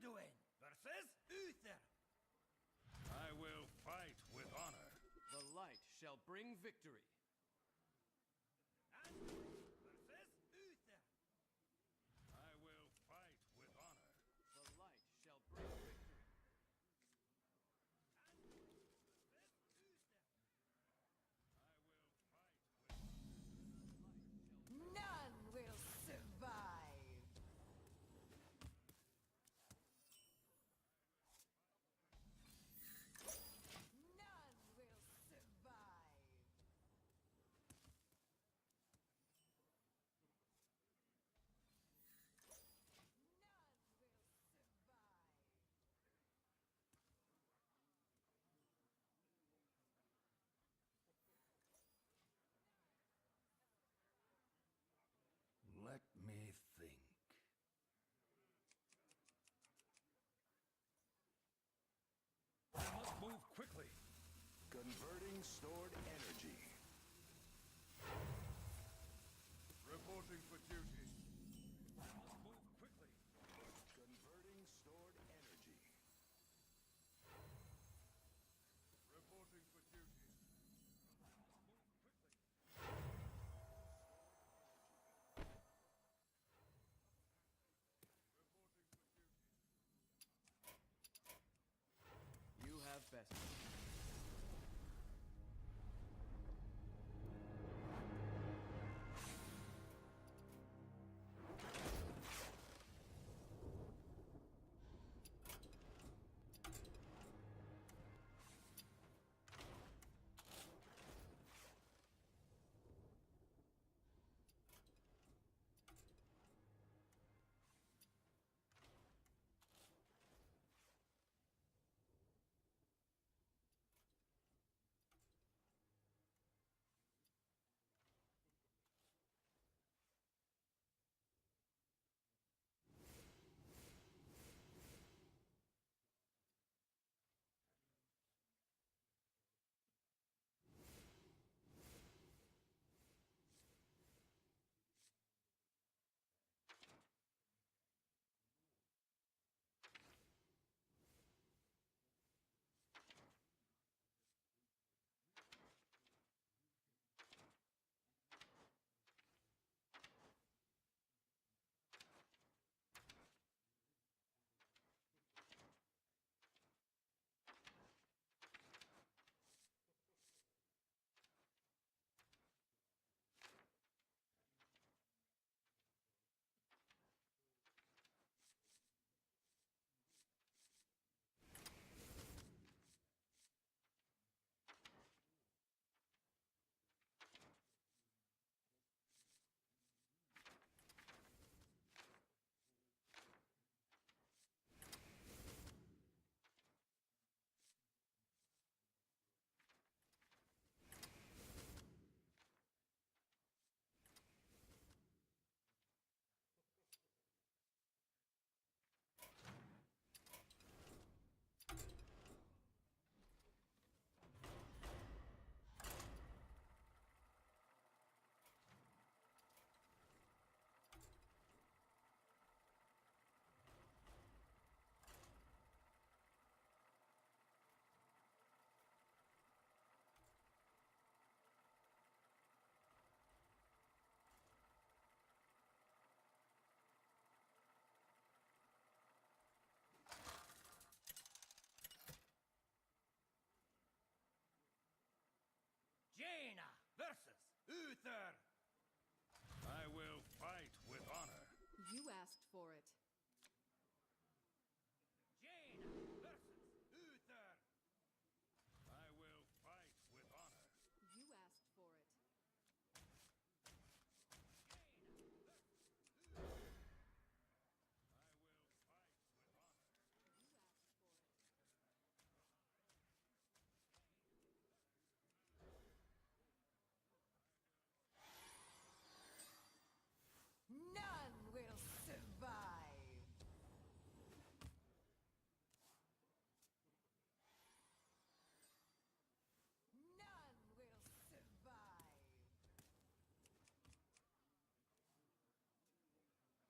Anduin versus Uther. I will fight with honor. The light shall bring victory. Anduin versus Uther. I will fight with honor. The light shall bring victory. Anduin versus Uther. I will fight with honor. None will survive. None will survive. None will survive. Let me think. I must move quickly. Converting stored energy. Reporting for duty. I must move quickly. Converting stored energy. Reporting for duty. I must move quickly. Reporting for duty. You have best. Jaina versus Uther. I will fight with honor. You asked for it. Jaina versus Uther. I will fight with honor. You asked for it. Jaina versus Uther. I will fight with honor. You asked for it. None will survive. None will survive.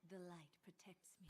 The light protects me.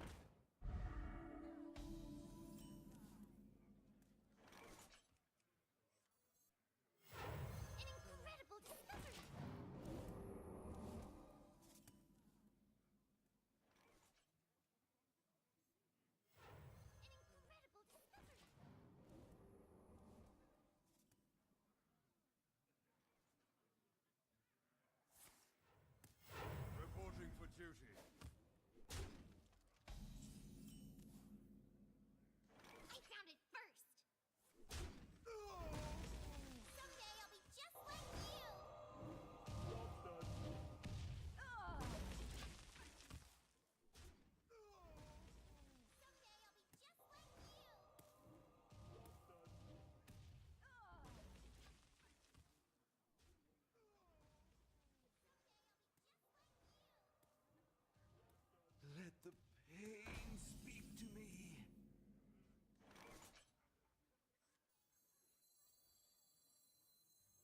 the pain speak to me.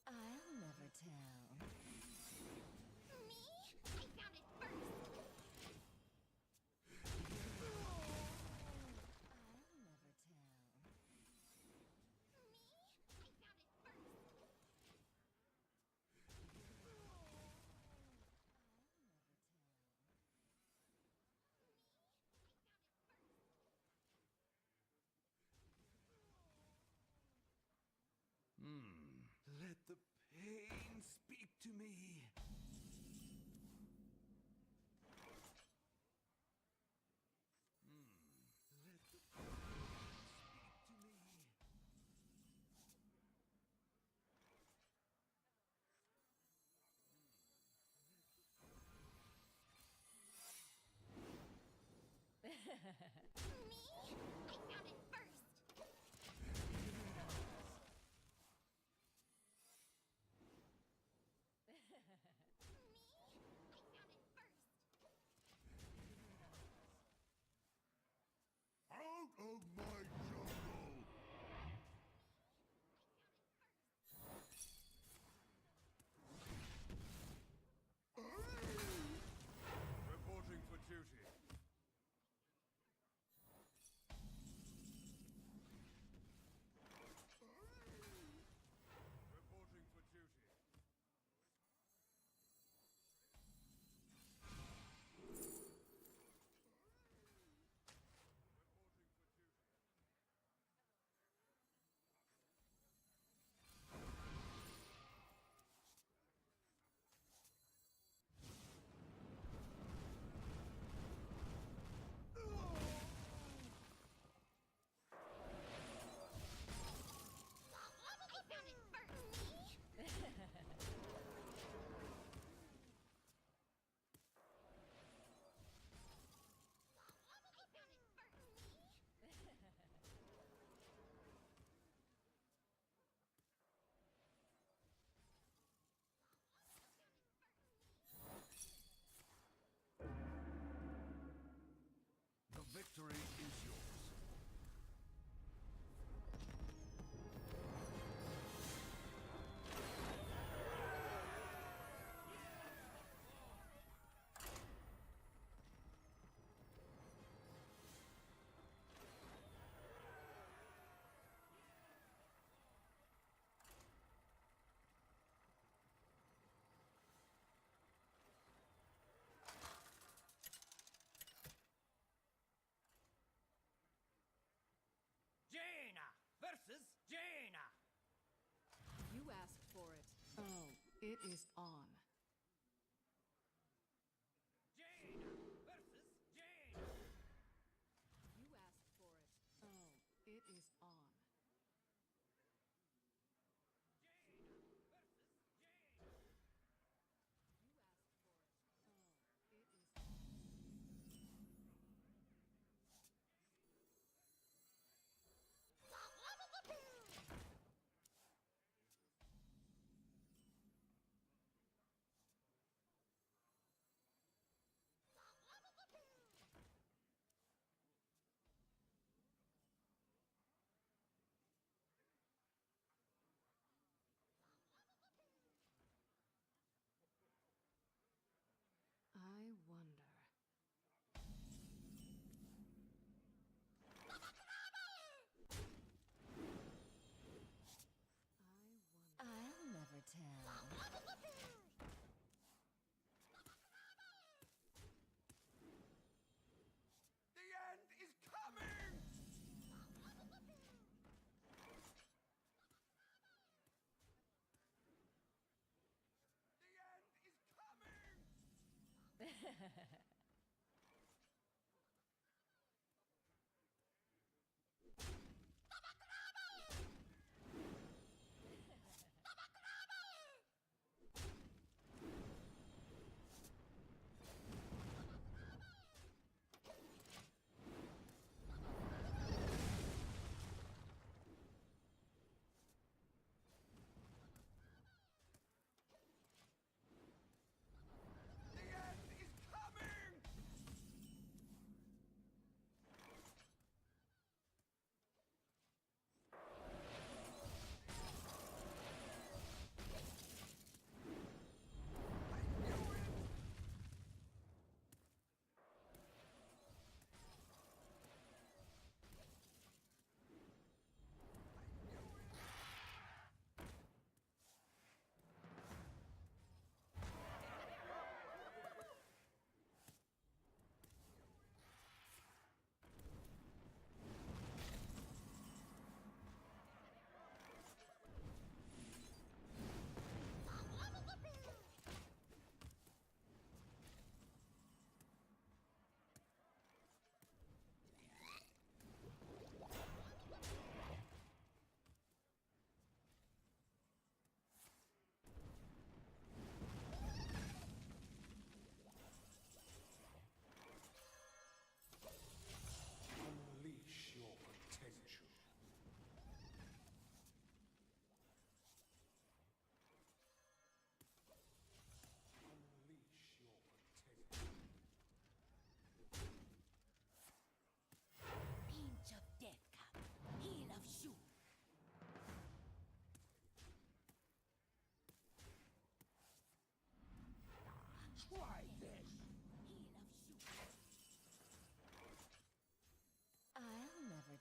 I'll never tell. Me? I found it first. I'll never tell. Me? I found it first. Let the pain speak to me. Let the pain speak to me. Me? I found it first. Me? I found it first. Out of my jungle! Reporting for duty. Reporting for duty. Reporting for duty. I found it first. Me? I found it first. Me? The victory is yours. Jaina versus Jaina. You asked for it. Oh, it is on. Jaina versus Jaina. You asked for it. Oh, it is on. Jaina versus Jaina. You asked for it. Oh, it is on. I wonder. I'll never tell. The end is coming! The end is coming! The end is coming!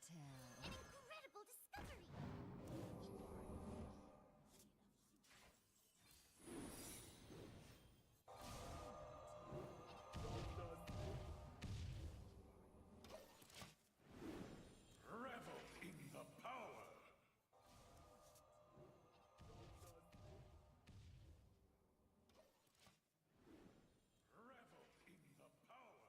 tell. An incredible discovery! Revel in the power! Revel in the power!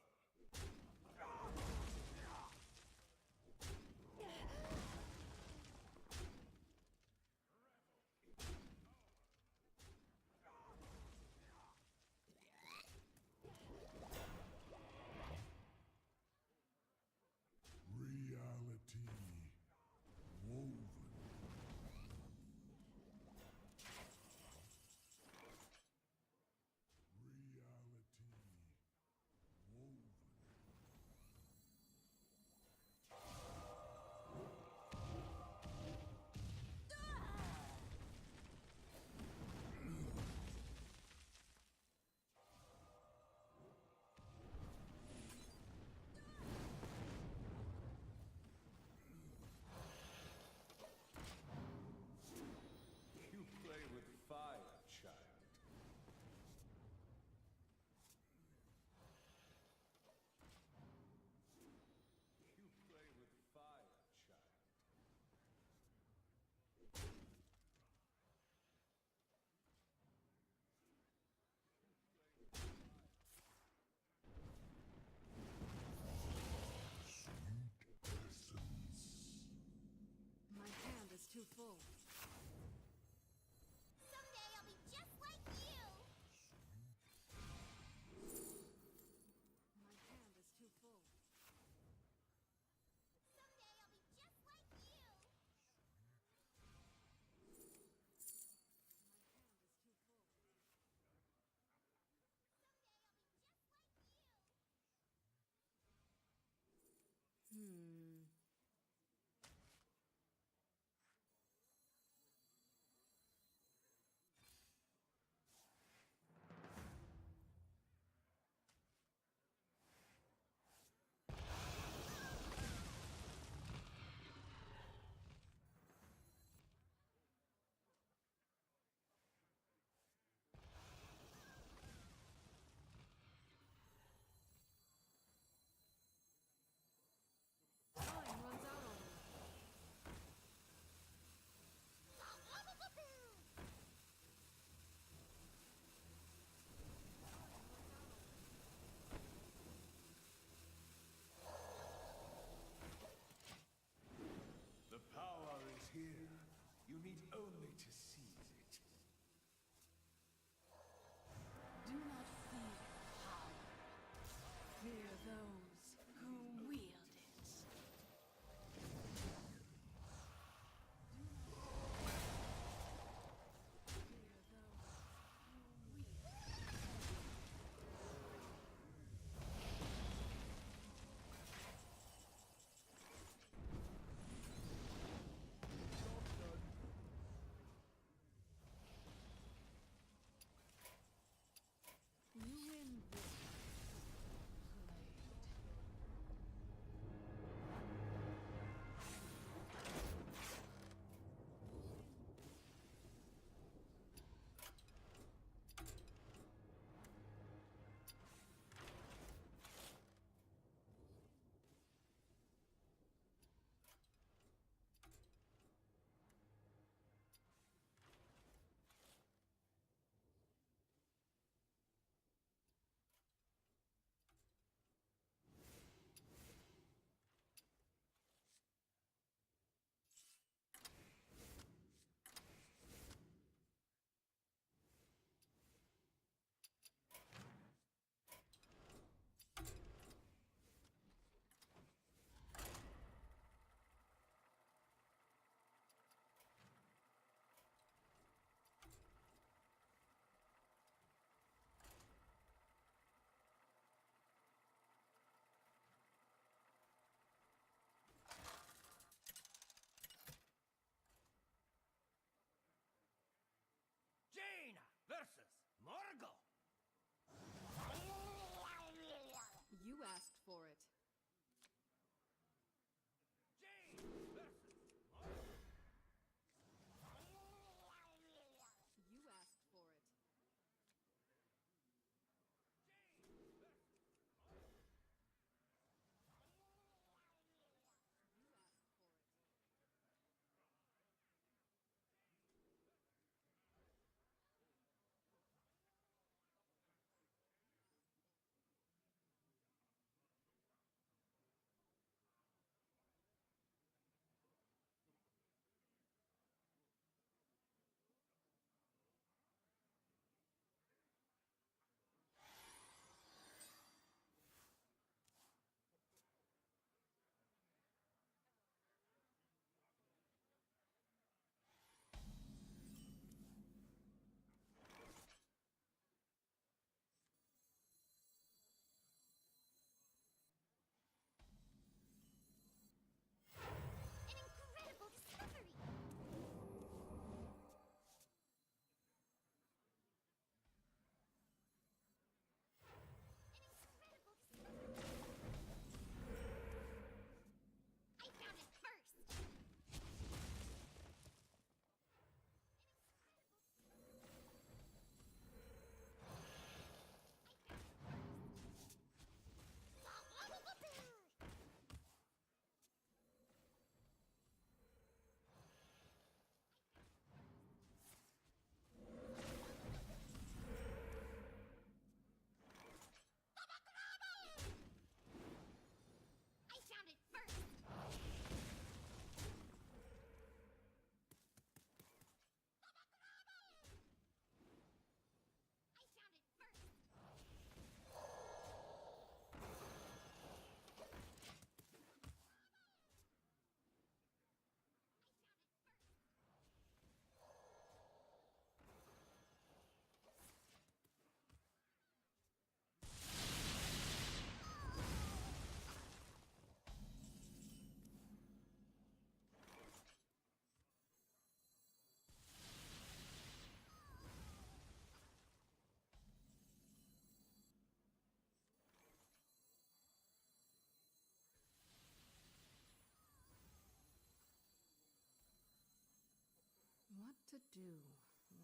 to do?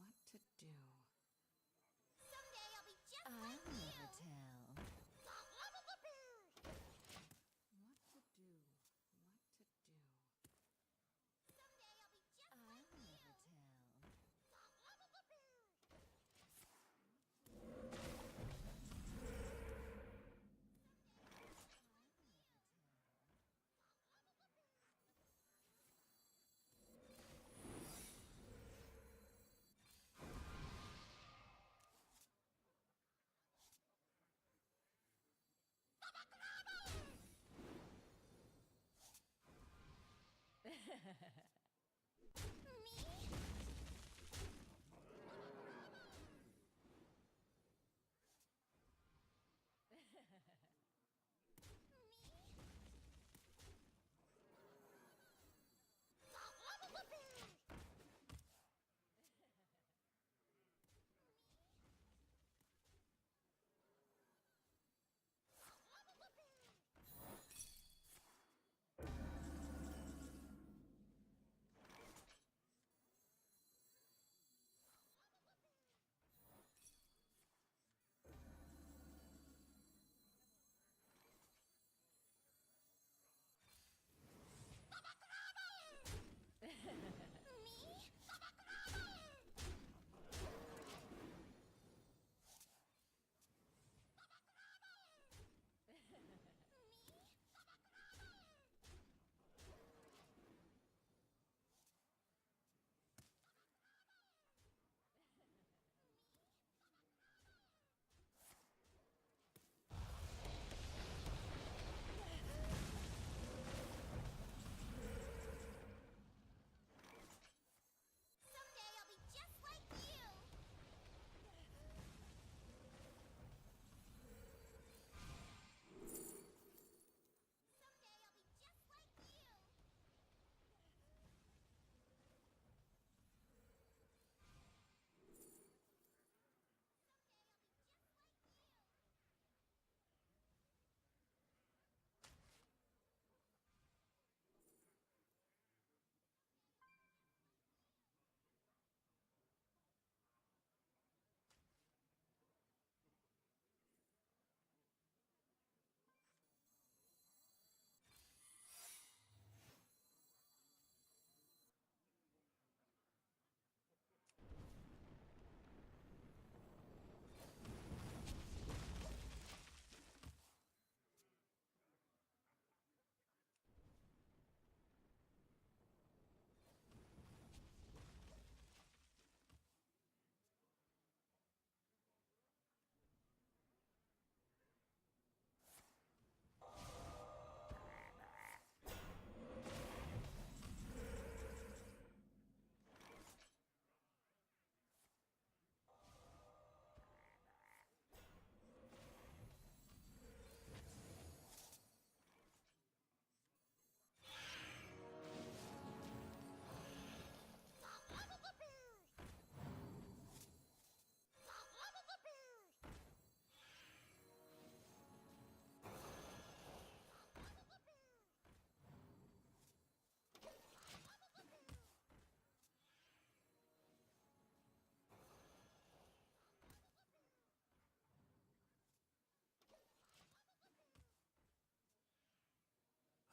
What to do? Someday I'll be just I'll like you. never tell. What to do? What to do? Someday I'll be just I'll like never you. tell. Someday I'll be just like you. Someday I'll be just like you.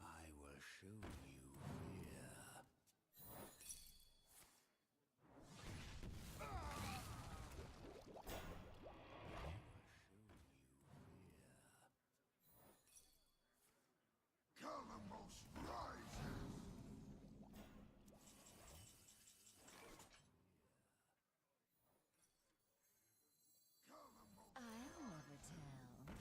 I will show you fear. Calamus rises! Calamus I'll never tell.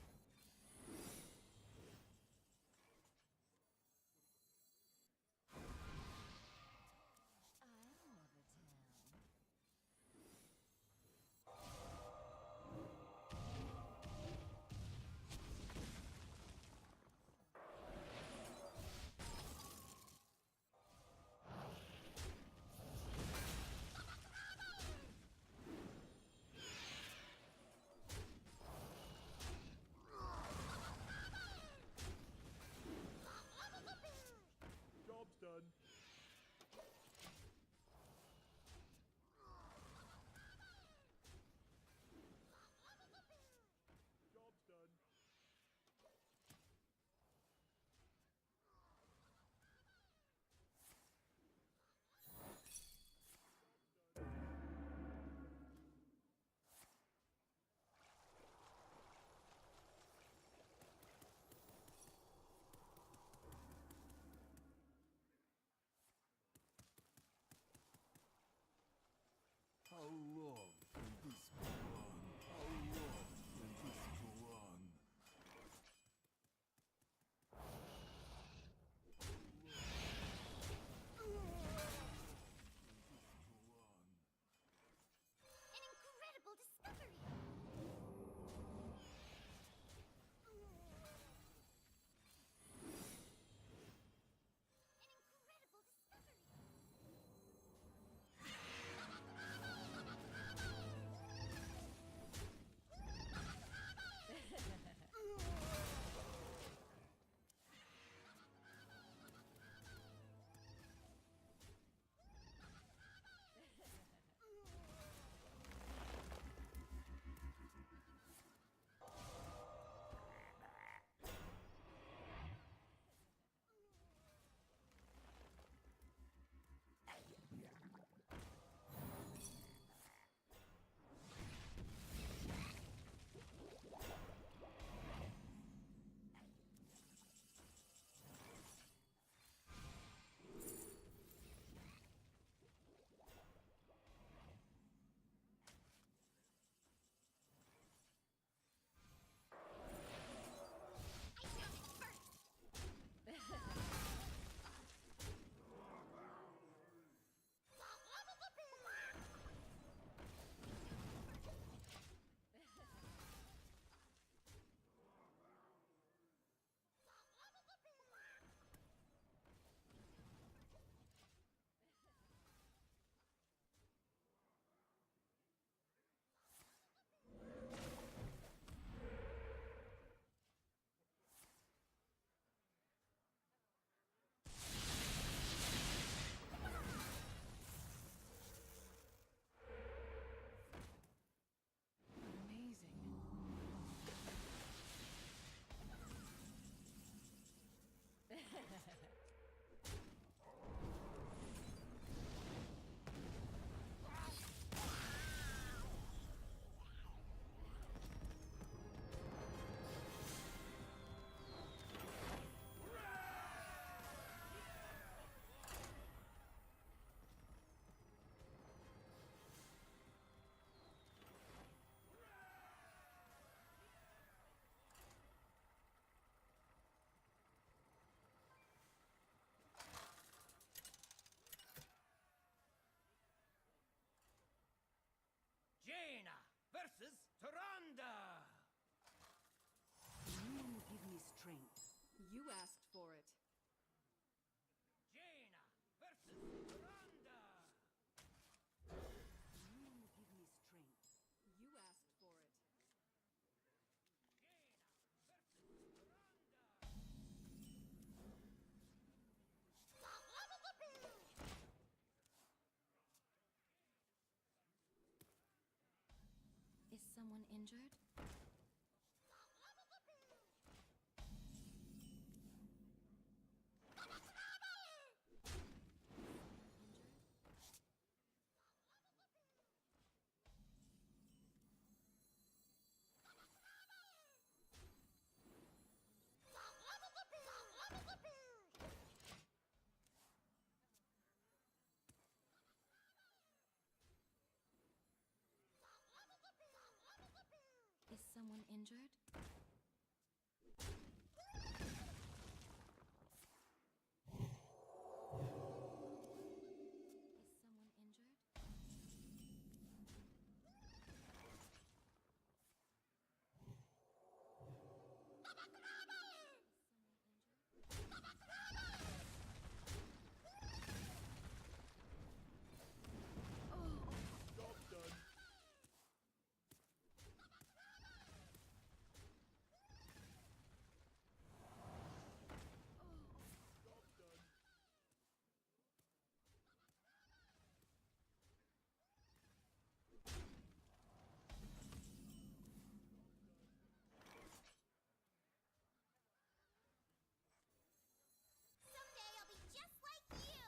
You asked for it. Jaina versus Rhonda. You give me strength. You asked for it. Jaina versus Rhonda. Is someone injured? Is someone injured? Is someone injured? Job done. Job done. Someday I'll be just like you.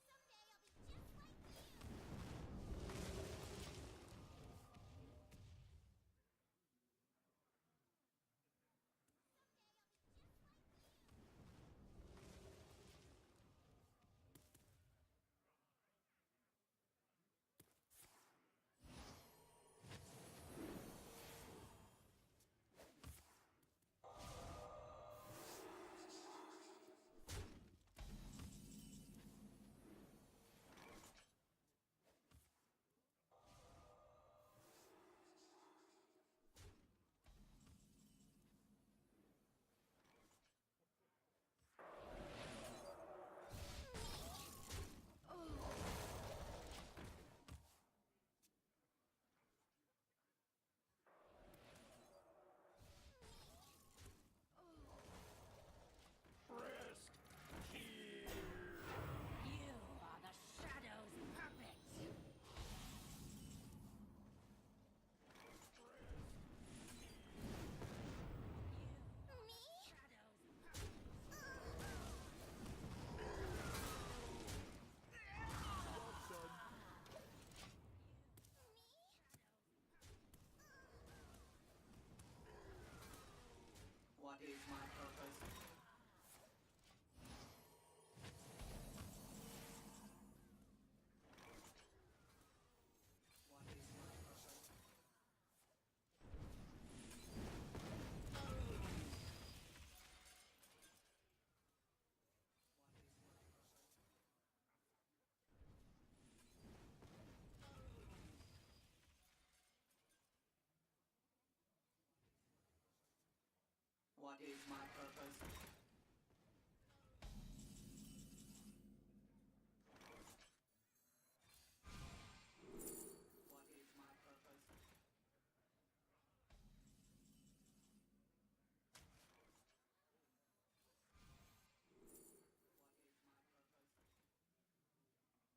Someday I'll be just like you. You are the Shadow's puppet. Me? Job done. What is my purpose? What is my purpose? What is my purpose? What is my purpose? What is my purpose? What is my purpose?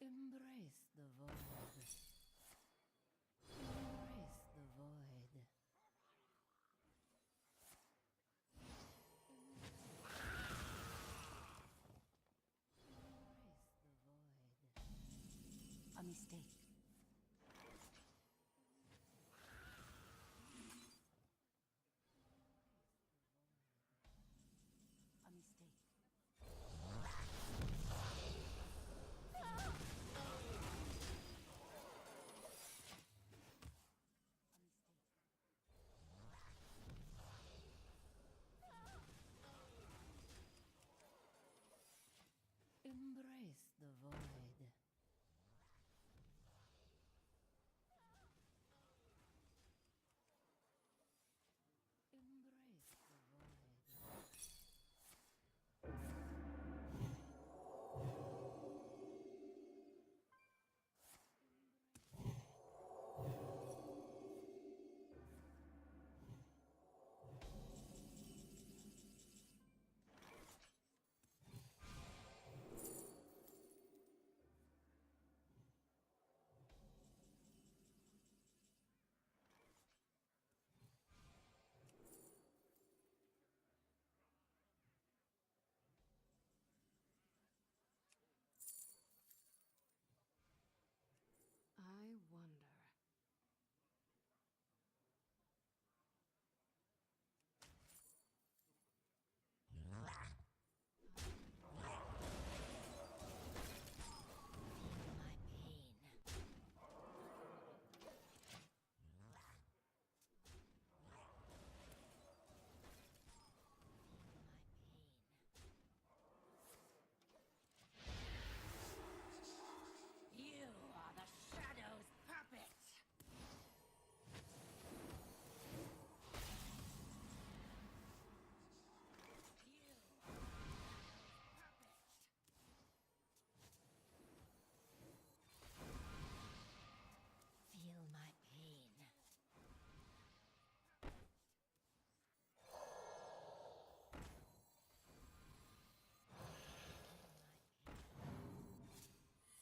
Embrace the void. Embrace the void. Embrace the void. A mistake. A mistake. Embrace the void. Embrace the void. I wonder. My pain. You are the shadow's puppet. You are the shadow's puppet. Feel my pain.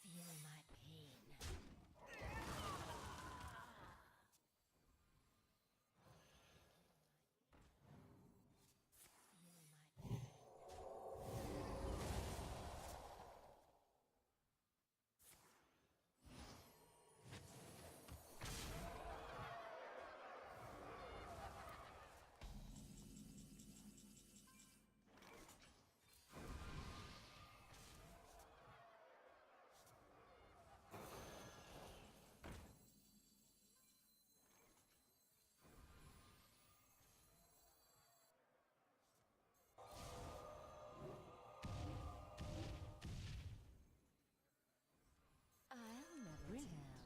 Feel my pain. Feel my pain. I'll never tell.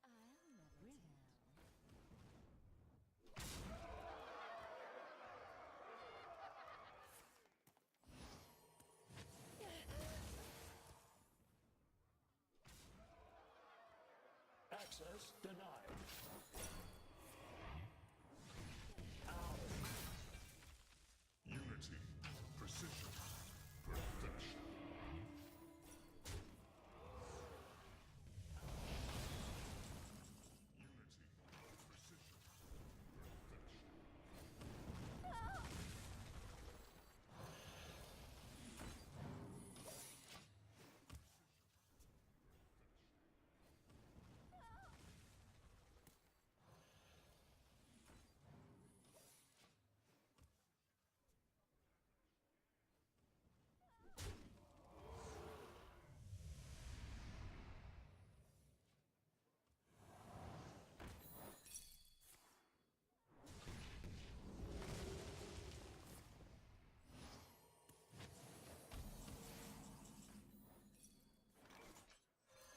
I'll never tell. Access denied. Unity, precision, perfection. Unity, precision, perfection.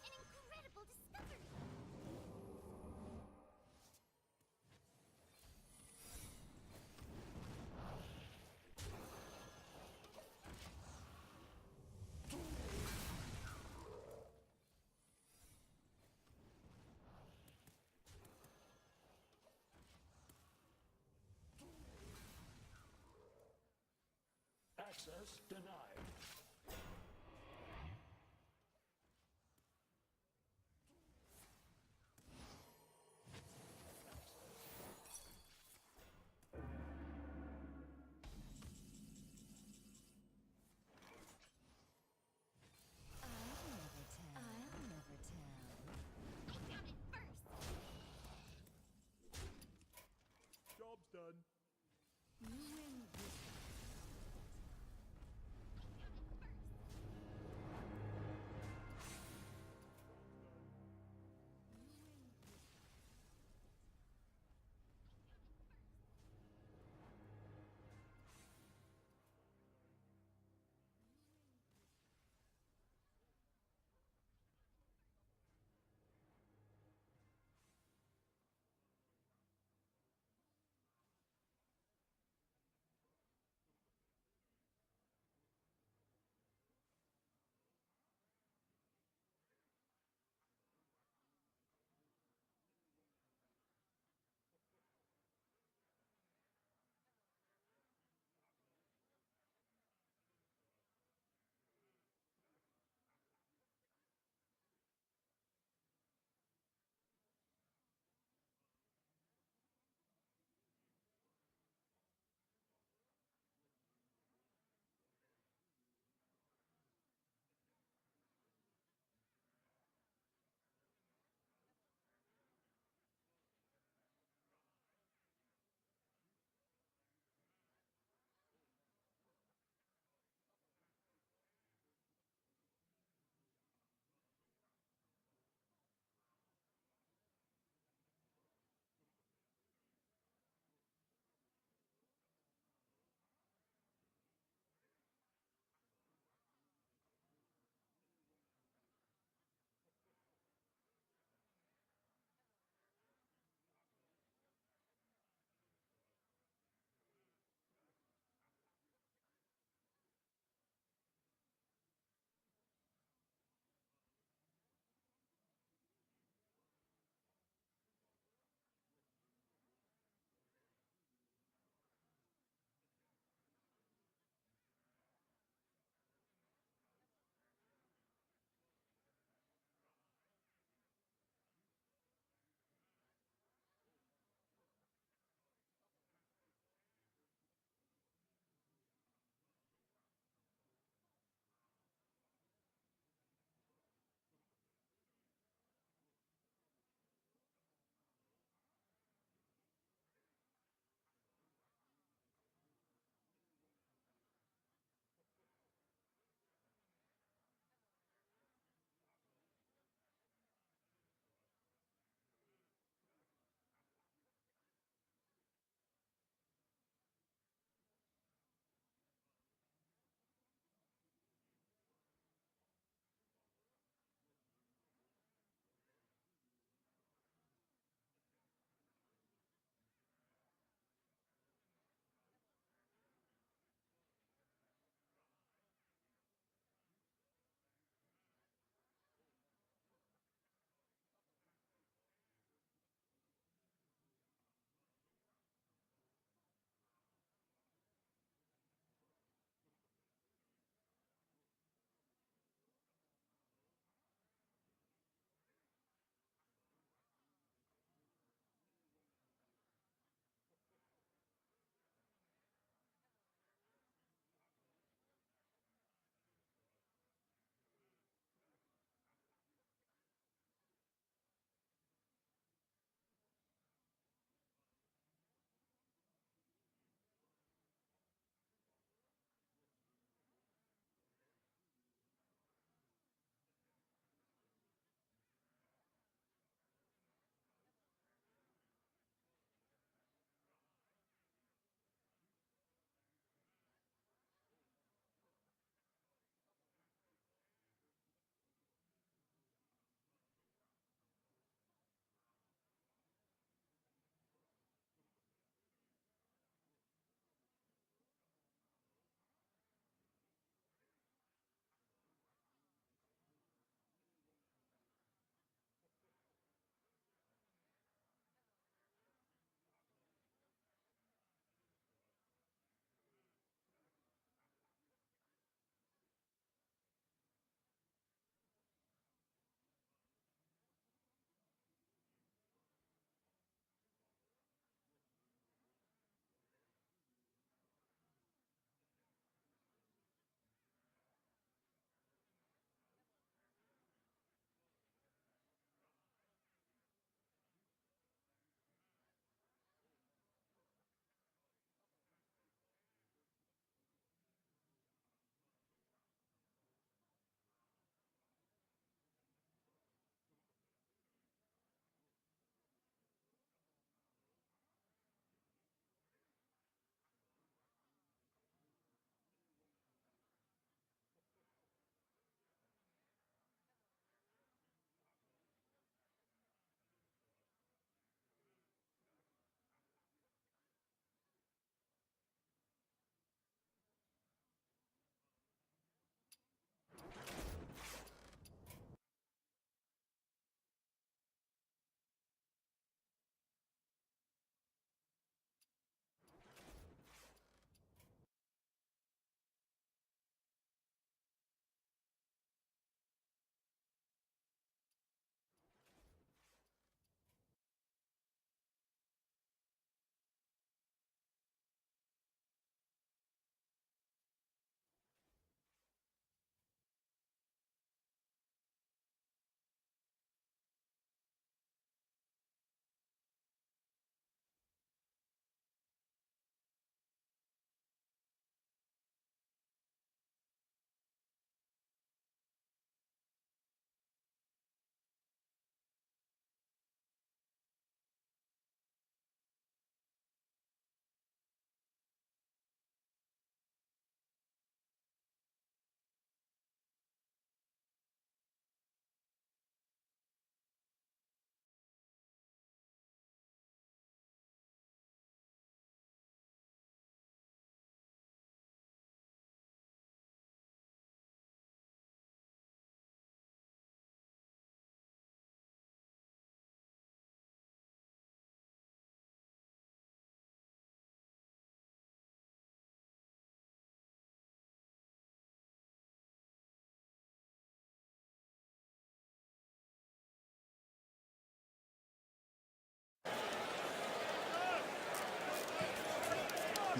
An incredible discovery! Access denied. I'll never tell. I found it first! Job's done. You win this. I found it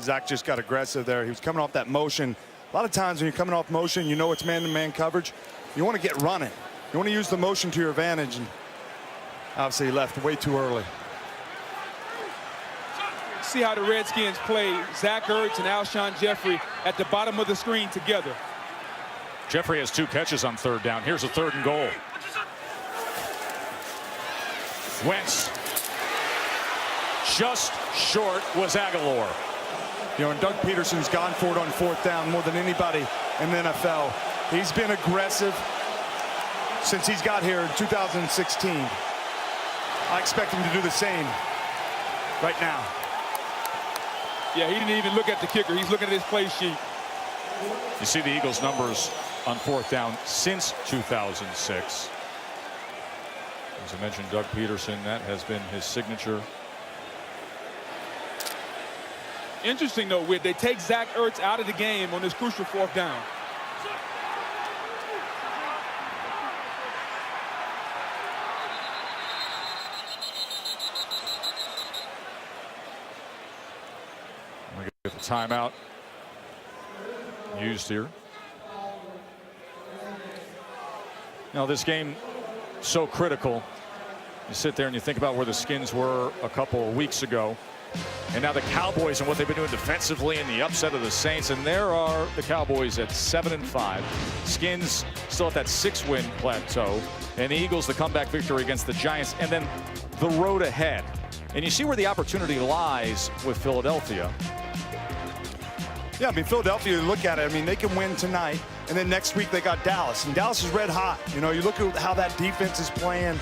Zach just got aggressive there. He was coming off that motion. A lot of times when you're coming off motion, you know it's man-to-man coverage. You want to get running. You want to use the motion to your advantage. And obviously, he left way too early. See how the Redskins play Zach Ertz and Alshon Jeffrey at the bottom of the screen together. Jeffrey has 2 catches on 3rd down. Here's a 3rd and goal. Wentz. Just short was Aguilar. You know, and Doug Peterson's gone for it on 4th down more than anybody in the NFL. He's been aggressive since he's got here in 2016. I expect him to do the same right now. Yeah, he didn't even look at the kicker. He's looking at his play sheet. You see the Eagles' numbers on 4th down since 2006. As I mentioned, Doug Peterson, that has been his signature. Interesting, though, Whit, they take Zach Ertz out of the game on this crucial 4th down. We get the timeout used here. Now, this game so critical. You sit there and you think about where the Skins were a couple of weeks ago. And now the Cowboys and what they've been doing defensively and the upset of the Saints. And there are the Cowboys at 7-5. Skins still at that 6-win plateau. And the Eagles, the comeback victory against the Giants. And then the road ahead. And you see where the opportunity lies with Philadelphia. Yeah, I mean, Philadelphia, you look at it, I mean, they can win tonight. And then next week they got Dallas. And Dallas is red hot. You know, you look at how that defense is playing.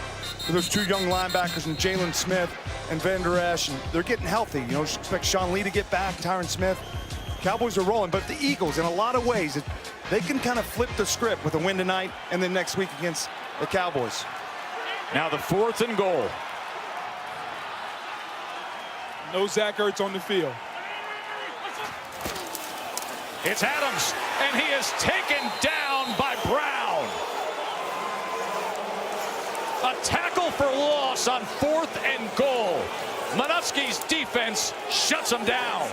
Those 2 young linebackers and Jalen Smith and Van Der Esch, and they're getting healthy. You know, expect Sean Lee to get back, Tyron Smith. Cowboys are rolling, but the Eagles, in a lot of ways, they can kind of flip the script with a win tonight and then next week against the Cowboys. Now the 4th and goal. No Zach Ertz on the field. It's Adams, and he is taken down by Brown. A tackle for loss on 4th and goal. Manutski's defense shuts him down.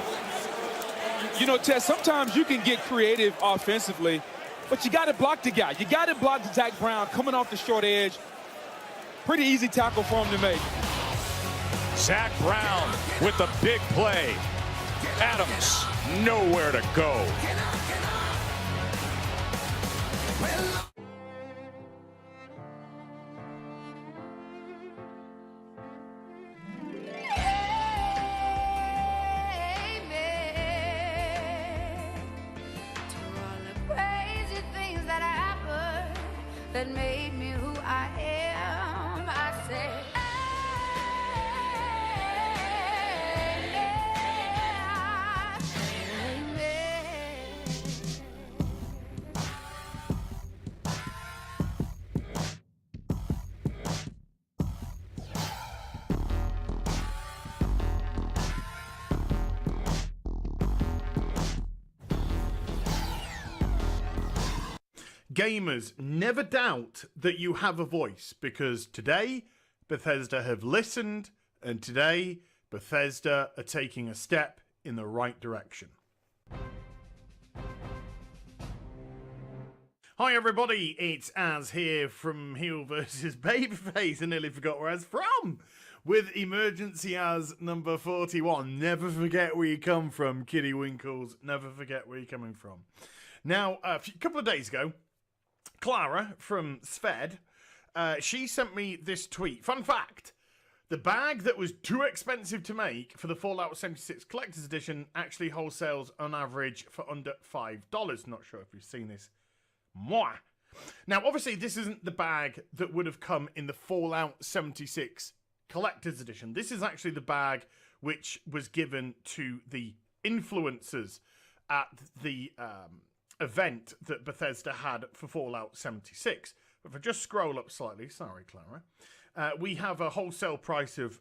You know, Tess, sometimes you can get creative offensively, but you got to block the guy. You got to block Zach Brown coming off the short edge. Pretty easy tackle for him to make. Zach Brown with the big play. Adams nowhere to go. That made me who I am. I say, Gamers, never doubt that you have a voice, because today Bethesda have listened, and today Bethesda are taking a step in the right direction. Hi everybody, it's Az here from Heel vs Babyface. I nearly forgot where I was from. With Emergency Az number 41. Never forget where you come from, Kiddie Winkles. Never forget where you're coming from. Now, a couple of days ago, Clara from Sved, she sent me this tweet. Fun fact, the bag that was too expensive to make for the Fallout 76 Collector's Edition actually wholesales on average for under $5. Not sure if you've seen this. Mwah. Now, obviously, this isn't the bag that would have come in the Fallout 76 Collector's Edition. This is actually the bag which was given to the influencers at the event that Bethesda had for Fallout 76. If I just scroll up slightly, sorry, Clara, we have a wholesale price of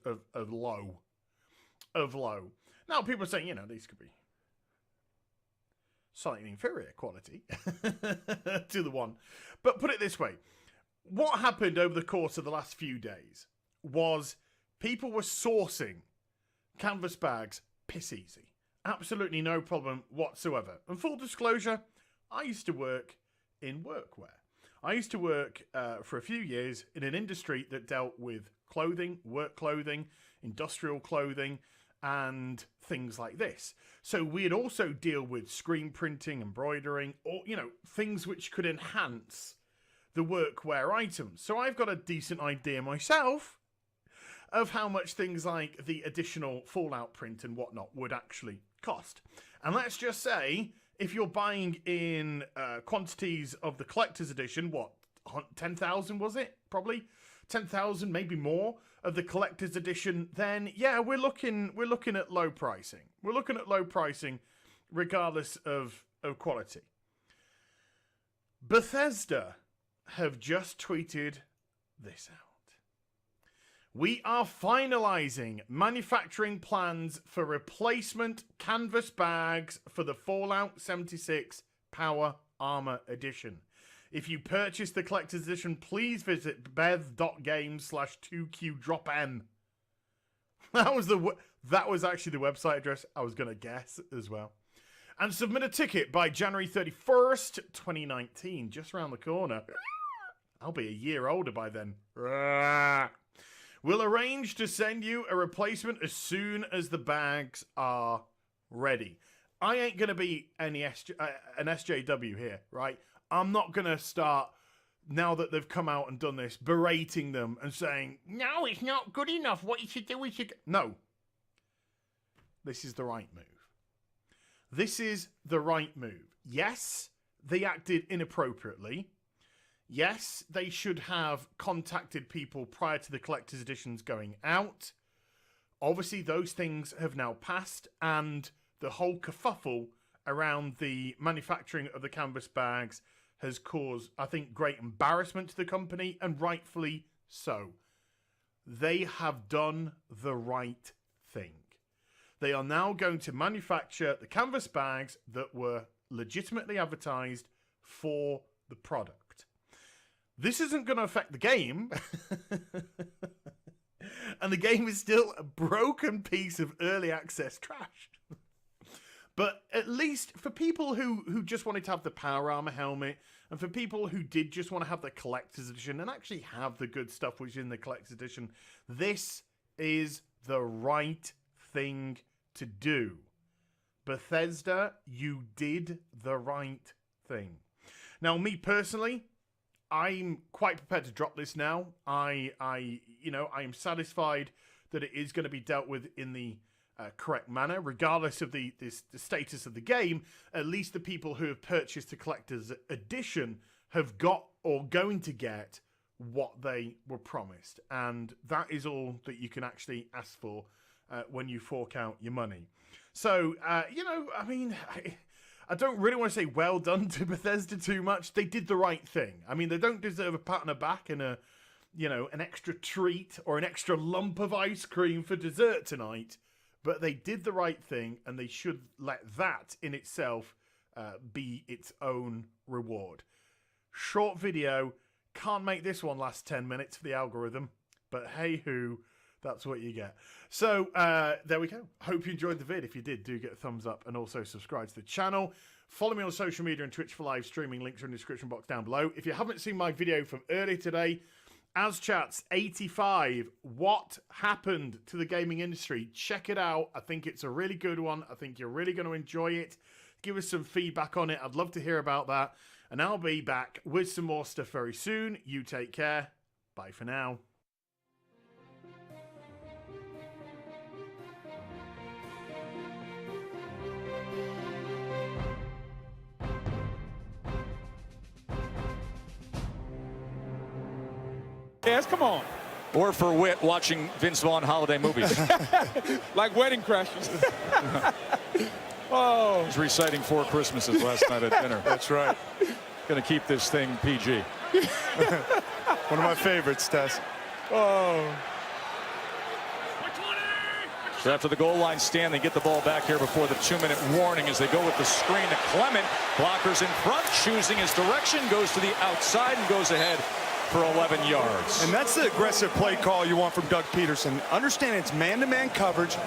low. Now, people are saying, you know, these could be slightly inferior quality to the one. But put it this way, what happened over the course of the last few days was people were sourcing canvas bags piss easy. Absolutely no problem whatsoever. And full disclosure, I used to work in workwear. I used to work for a few years in an industry that dealt with clothing, work clothing, industrial clothing, and things like this. So we'd also deal with screen printing, embroidering, or, you know, things which could enhance the workwear items. So I've got a decent idea myself of how much things like the additional Fallout print and whatnot would actually cost. And let's just say, if you're buying in quantities of the collector's edition, what, 10,000 was it? Probably 10,000, maybe more of the collector's edition. Then yeah, we're looking at low pricing. We're looking at low pricing, regardless of quality. Bethesda have just tweeted this out. We are finalizing manufacturing plans for replacement canvas bags for the Fallout 76 Power Armor Edition. If you purchase the collector's edition, please visit bev.games/2qdropm. That was actually the website address I was going to guess as well. And submit a ticket by January 31st, 2019, just around the corner. I'll be a year older by then. We'll arrange to send you a replacement as soon as the bags are ready. I ain't going to be an SJW here, right? I'm not going to start, now that they've come out and done this, berating them and saying, no, it's not good enough. What you should do is No. This is the right move. This is the right move. Yes, they acted inappropriately. Yes, they should have contacted people prior to the collector's editions going out. Obviously, those things have now passed, and the whole kerfuffle around the manufacturing of the canvas bags has caused, I think, great embarrassment to the company, and rightfully so. They have done the right thing. They are now going to manufacture the canvas bags that were legitimately advertised for the product. This isn't going to affect the game. And the game is still a broken piece of early access trash. But at least for people who just wanted to have the Power Armor helmet, and for people who did just want to have the collector's edition and actually have the good stuff which is in the collector's edition, this is the right thing to do. Bethesda, you did the right thing. Now, me personally, I'm quite prepared to drop this now. I am satisfied that it is going to be dealt with in the correct manner, regardless of the status of the game. At least the people who have purchased the collector's edition have got or going to get what they were promised, and that is all that you can actually ask for when you fork out your money. So I don't really want to say well done to Bethesda too much. They did the right thing. I mean, they don't deserve a pat on the back and an extra treat or an extra lump of ice cream for dessert tonight. But they did the right thing, and they should let that in itself be its own reward. Short video. Can't make this one last 10 minutes for the algorithm. But hey-hoo, that's what you get. So there we go. Hope you enjoyed the vid. If you did, do get a thumbs up and also subscribe to the channel. Follow me on social media and Twitch for live streaming. Links are in the description box down below. If you haven't seen my video from earlier today, AsChats85, what happened to the gaming industry? Check it out. I think it's a really good one. I think you're really going to enjoy it. Give us some feedback on it. I'd love to hear about that. And I'll be back with some more stuff very soon. You take care. Bye for now. Yes, come on. Or for wit, watching Vince Vaughn holiday movies. Like Wedding Crashers. Oh. He's reciting Four Christmases last night at dinner. That's right. Gonna keep this thing PG. One of my favorites, Tess. Oh. So after the goal line stand, they get the ball back here before the 2-minute warning as they go with the screen to Clement. Blockers in front, choosing his direction, goes to the outside and goes ahead for 11 yards. And that's the aggressive play call you want from Doug Peterson. Understand it's man-to-man coverage.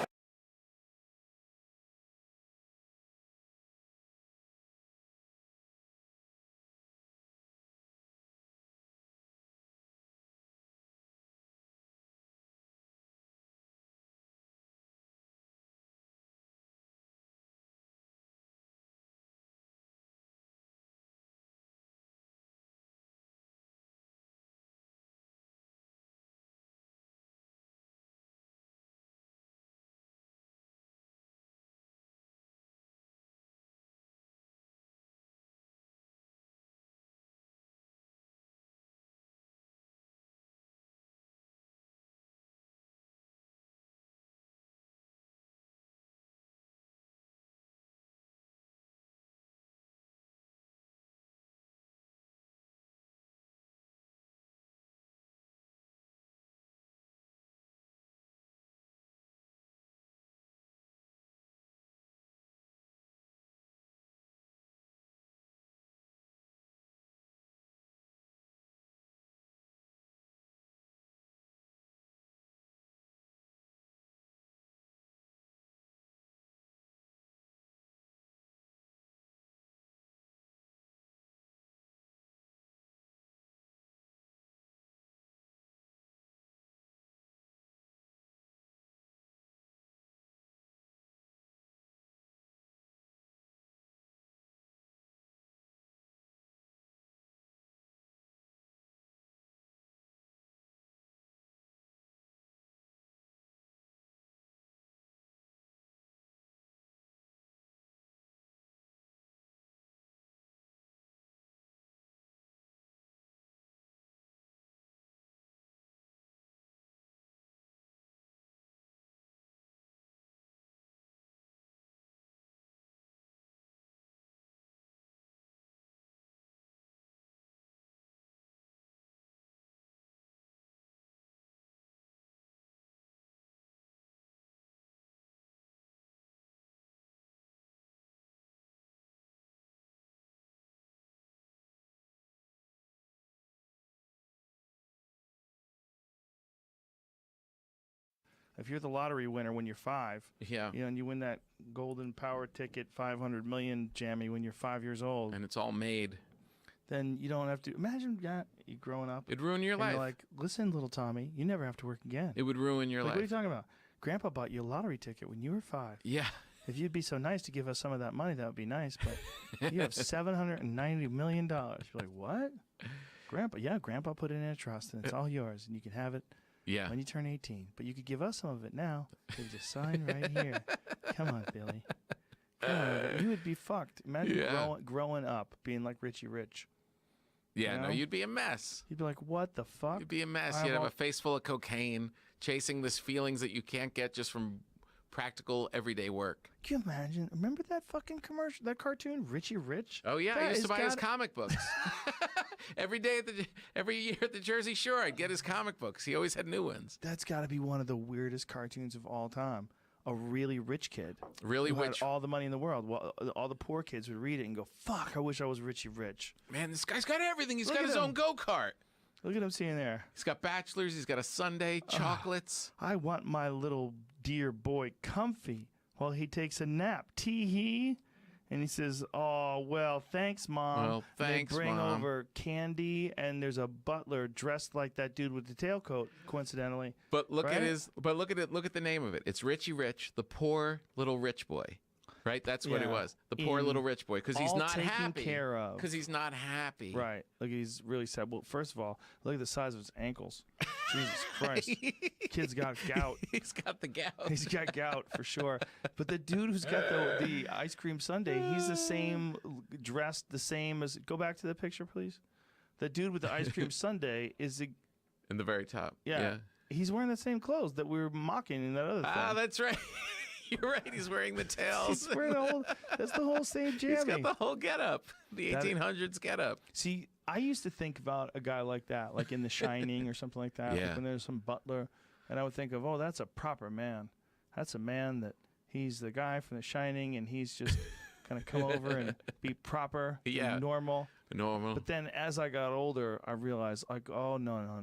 if you're the lottery winner when you're 5, Yeah. and you win that golden power ticket 500 million jammy when you're 5 years old, And it's all made. then you don't have to imagine you growing up. It'd ruin your and life. You're like, listen, little Tommy, you never have to work again. It would ruin your Like, life. what are you talking about? Grandpa bought you a lottery ticket when you were 5. Yeah. If you'd be so nice to give us some of that money, that would be nice. But you have $790 million. You're like, what? Grandpa? Yeah, Grandpa put it in a trust, and it's all yours, and you can have it Yeah. when you turn 18. But you could give us some of it now. You just sign right here. Come on, Billy. Come on. You would be fucked. Imagine Yeah. growing up being like Richie Rich. Yeah, You no, know? you'd be a mess. You'd be like, what the fuck? You'd be a mess. I You'd have want- a face full of cocaine, chasing this feelings that you can't get just from practical everyday work. Can you imagine? Remember that fucking commercial, that cartoon, Richie Rich? Oh yeah, That I used to has buy his got- comic books. every year at the Jersey Shore, I'd get his comic books. He always had new ones. That's got to be one of the weirdest cartoons of all time. A really rich kid. Really who rich. had all the money in the world. Well, all the poor kids would read it and go, fuck, I wish I was Richie Rich. Man, this guy's got everything. He's Look got at his him. own go-kart. Look at him sitting there. He's got bachelors. He's got a sundae, chocolates. I want my little dear boy comfy while he takes a nap. Tee-hee. And he says, oh, well, thanks, Mom. Well, And thanks, they bring Mom. over candy, and there's a butler dressed like that dude with the tailcoat, coincidentally. But look Right? look at the name of it. It's Richie Rich, the poor little rich boy. Right? That's what it Yeah. was. The poor In little rich boy. Because he's all not taken happy. care of. Because he's not happy. Right. Look, he's really sad. Well, first of all, look at the size of his ankles. Jesus Christ. Kid's got gout. He's got the gout. He's got gout for sure. But the dude who's got the ice cream sundae, he's the same, dressed the same as. Go back to the picture, please. The dude with the ice cream sundae is the. In the very top. Yeah. He's wearing the same clothes that we were mocking in that other thing. Ah, that's right. You're right. He's wearing the tails. He's wearing the whole. That's the whole same jammy. He's got the whole getup. The That- 1800s getup. See, I used to think about a guy like that, like in The Shining or something like that. Yeah. Like when there's some butler, and I would think of, oh, that's a proper man. That's a man that he's the guy from The Shining, and he's just gonna come over and be proper, Yeah. and normal. Normal. But then as I got older, I realized, like, oh no,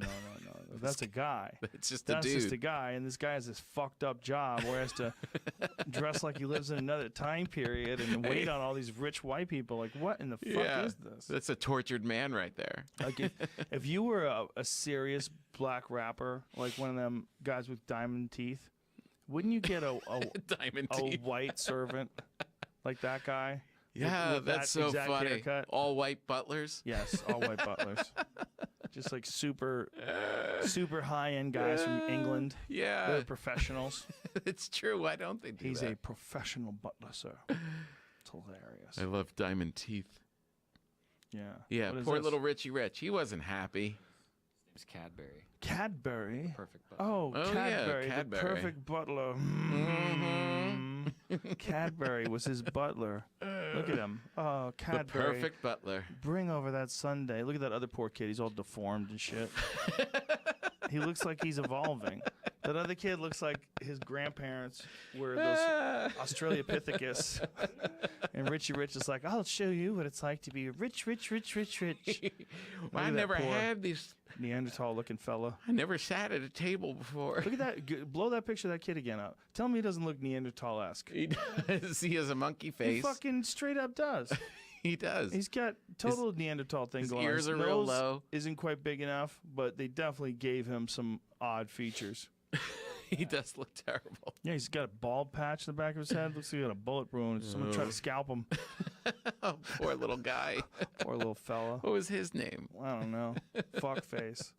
that's a guy. It's just a That's dude. just a guy, and this guy has this fucked up job where he has to dress like he lives in another time period and wait on all these rich white people. Like, what in the fuck is this? That's a tortured man right there. Like if you were a serious black rapper, like one of them guys with diamond teeth, wouldn't you get a Diamond a teeth. white servant like that guy? Yeah, with that's that so exact funny. haircut? All white butlers. Yes, all white butlers. Just like super high end guys from England. Yeah. They're professionals. It's true. Why don't they do He's that? a professional butler, sir. It's hilarious. I love diamond teeth. Yeah. Yeah, What is poor this? little Richie Rich. He wasn't happy. It's Cadbury. Cadbury. Perfect butler. Oh, Oh, yeah, Cadbury, Cadbury. the perfect butler. Cadbury was his butler. Look at him. Oh, The Cadbury. perfect butler. Bring over that sundae. Look at that other poor kid. He's all deformed and shit. He looks like he's evolving. That other kid looks like his grandparents were those Australopithecus. And Richie Rich is like, I'll show you what it's like to be rich. Well, I never had these. Neanderthal-looking fella. I never sat at a table before. Look at that. Blow that picture of that kid again up. Tell me he doesn't look Neanderthal-esque. He does. He has a monkey He face. fucking straight up does. He does. He's got total Neanderthal thing his going ears on. are His real nose low. Isn't quite big enough, but they definitely gave him some odd features. He does look terrible. Yeah, he's got a bald patch in the back of his head. Looks like he got a bullet wound. Someone tried to scalp him. Oh, poor little guy. Poor little fella. What was his name? I don't know. Fuckface.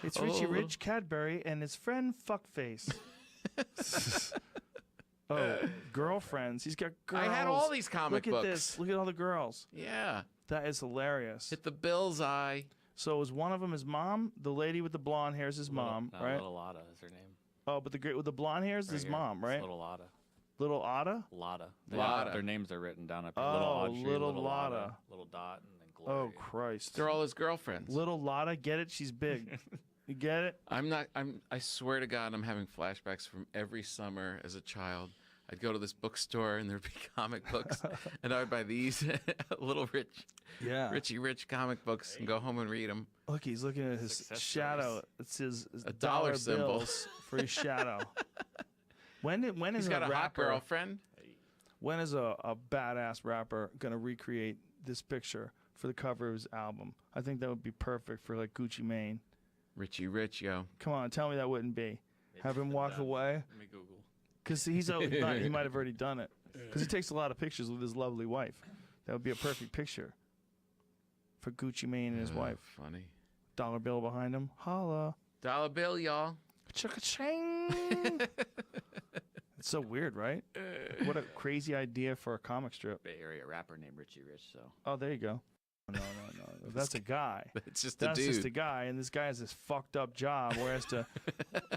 It's Richie Oh. Rich Cadbury and his friend Fuckface. Oh, girlfriends. He's got girls. I had all these comic Look books. at this. Look at all the girls. Yeah. That is hilarious. Hit the bull's eye. So is one of them his mom? The lady with the blonde hair is his mom, right? Little Lotta is her name. Oh, but the girl with the blonde hair is Right his here. mom, right? It's Little Lotta. Little Otta? Lotta. Lotta. Their names are written down up here. Oh, Little Audrey, Little Little Lotta. Lotta, Little Dot, and then Glory. Oh, Christ. They're all his girlfriends. Little Lotta, get it? She's big. You get it? I swear to God, I'm having flashbacks from every summer as a child I'd go to this bookstore and there'd be comic books, and I would buy these little Richie Rich comic books and go home and read them. Look, he's looking at his shadow. It says A dollar symbol. bills for his shadow. When is He's got a hot rapper, girlfriend. When is a badass rapper gonna recreate this picture for the cover of his album? I think that would be perfect for like Gucci Mane. Richie Rich, yo. Come on, tell me that wouldn't be. Have him walk away. Let me Google. Because he might have already done it. Because he takes a lot of pictures with his lovely wife. That would be a perfect picture for Gucci Mane and his wife. Funny. Dollar bill behind him. Holla. Dollar bill, y'all. Cha-cha-ching. It's so weird, right? What a crazy idea for a comic strip. Bay Area rapper named Richie Rich. So. Oh, there you go. No. That's a guy. It's just That's a dude. just a guy, and this guy has this fucked up job where he has to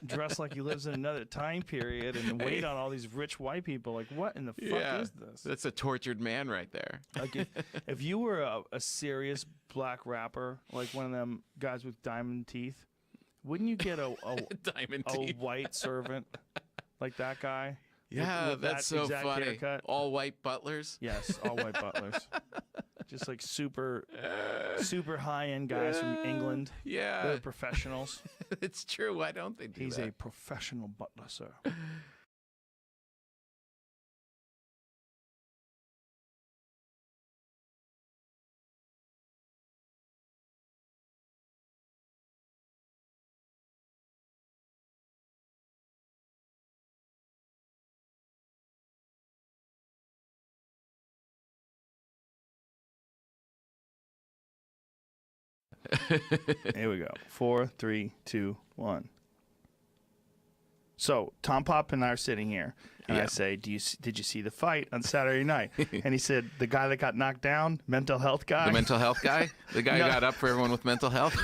dress like he lives in another time period and wait on all these rich white people. Like, what in the fuck is this? That's a tortured man right there. Like, if you were a serious black rapper, like one of them guys with diamond teeth, wouldn't you get a Diamond a teeth. white servant like that guy? Yeah, with that's that so exact funny. haircut? All white butlers. Yes, all white butlers. Just like super high-end guys from England. Yeah. They're professionals. It's true. Why don't they do He's that? a professional butler, sir. Here we go. 4, 3, 2, 1. So Tom Pop and I are sitting here, and I say, "Did you see the fight on Saturday night?" And he said, "The guy that got knocked down, mental health guy." The mental health guy? The guy who got up for everyone with mental health?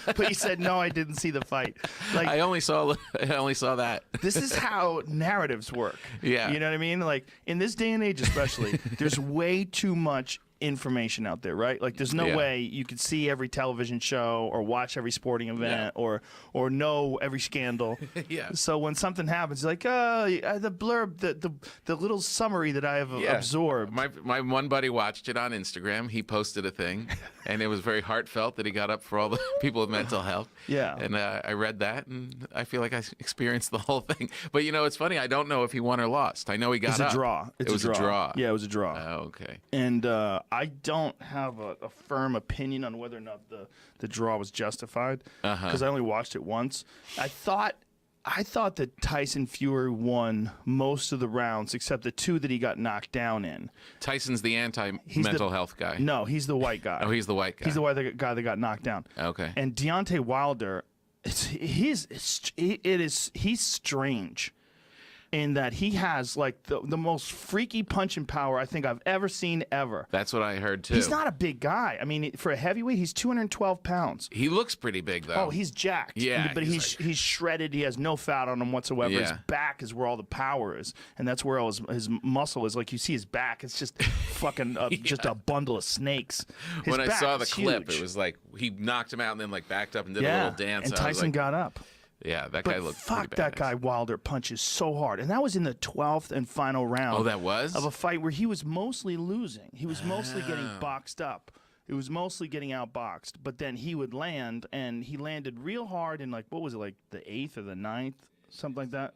But he said, "No, I didn't see the fight." Like, I only saw that. This is how narratives work. Yeah. You know what I mean? Like, in this day and age especially, there's way too much information out there, right? Like, there's no way you could see every television show or watch every sporting event or know every scandal. Yeah. So when something happens, like, the blurb, the little summary that I have absorbed. My one buddy watched it on Instagram. He posted a thing, and it was very heartfelt that he got up for all the people with mental health. Yeah. And I read that, and I feel like I experienced the whole thing. But, you know, it's funny. I don't know if he won or lost. I know he got It's up. a draw. It was a draw. Yeah, it was a draw. Oh, okay. And I don't have a firm opinion on whether or not the draw was justified because I only watched it once. I thought that Tyson Fury won most of the rounds except the 2 that he got knocked down in. Tyson's the anti-mental health guy. No, he's the white guy. Oh, he's the white guy. He's the white guy that got knocked down. Okay. And Deontay Wilder, he's strange. In that he has like the most freaky punching power I think I've ever seen ever. That's what I heard too. He's not a big guy. I mean, for a heavyweight, he's 212 pounds. He looks pretty big though. Oh, he's jacked. Yeah, but he's shredded. He has no fat on him whatsoever. Yeah. His back is where all the power is, and that's where all his muscle is. Like you see his back, it's just fucking just a bundle of snakes. His when I back saw the is clip, huge. it was like he knocked him out and then like backed up and did a little dance. And I was Tyson like, got up. Yeah, that But guy looked fuck, pretty that badass. guy Wilder punches so hard, and that was in the 12th and final round. Oh, that was? of a fight where he was mostly losing. He was mostly getting boxed up. It was mostly getting outboxed, but then he would land, and he landed real hard in like what was it, like the 8th or the 9th, something like that.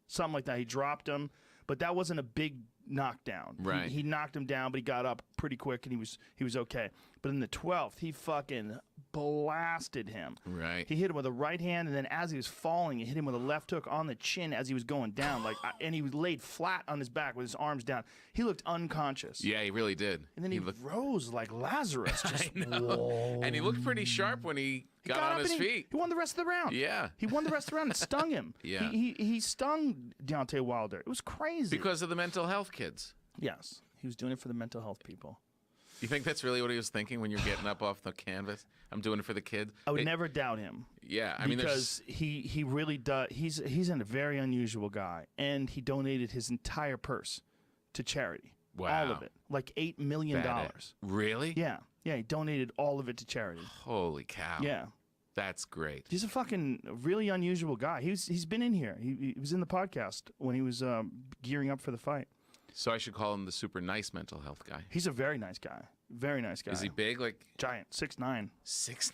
Something like that. He dropped him, but that wasn't a big knockdown. Right. He knocked him down, but he got up pretty quick, and he was okay. But in the 12th, he fucking blasted him. Right. He hit him with a right hand, and then as he was falling, he hit him with a left hook on the chin as he was going down. And he was laid flat on his back with his arms down. He looked unconscious. Yeah, he really did. And then he rose like Lazarus. Just, I know. And he looked pretty sharp when he got on up his and feet. He won the rest of the round. Yeah. He won the rest of the round and stung him. Yeah. He stung Deontay Wilder. It was crazy. Because of the mental health kids. Yes. He was doing it for the mental health people. You think that's really what he was thinking when you're getting up off the canvas? I'm doing it for the kids. I would never doubt him. Yeah, I mean, because he really does. He's a very unusual guy, and he donated his entire purse to charity. Wow. All of it, like $8 million. Really? Yeah, he donated all of it to charity. Holy cow. Yeah, That's great. He's a fucking really unusual guy. He's been in here. He was in the podcast when he was gearing up for the fight. So I should call him the super nice mental health guy. He's a very nice guy. Very nice guy. Is he big? Like giant, 6'9". 6'9".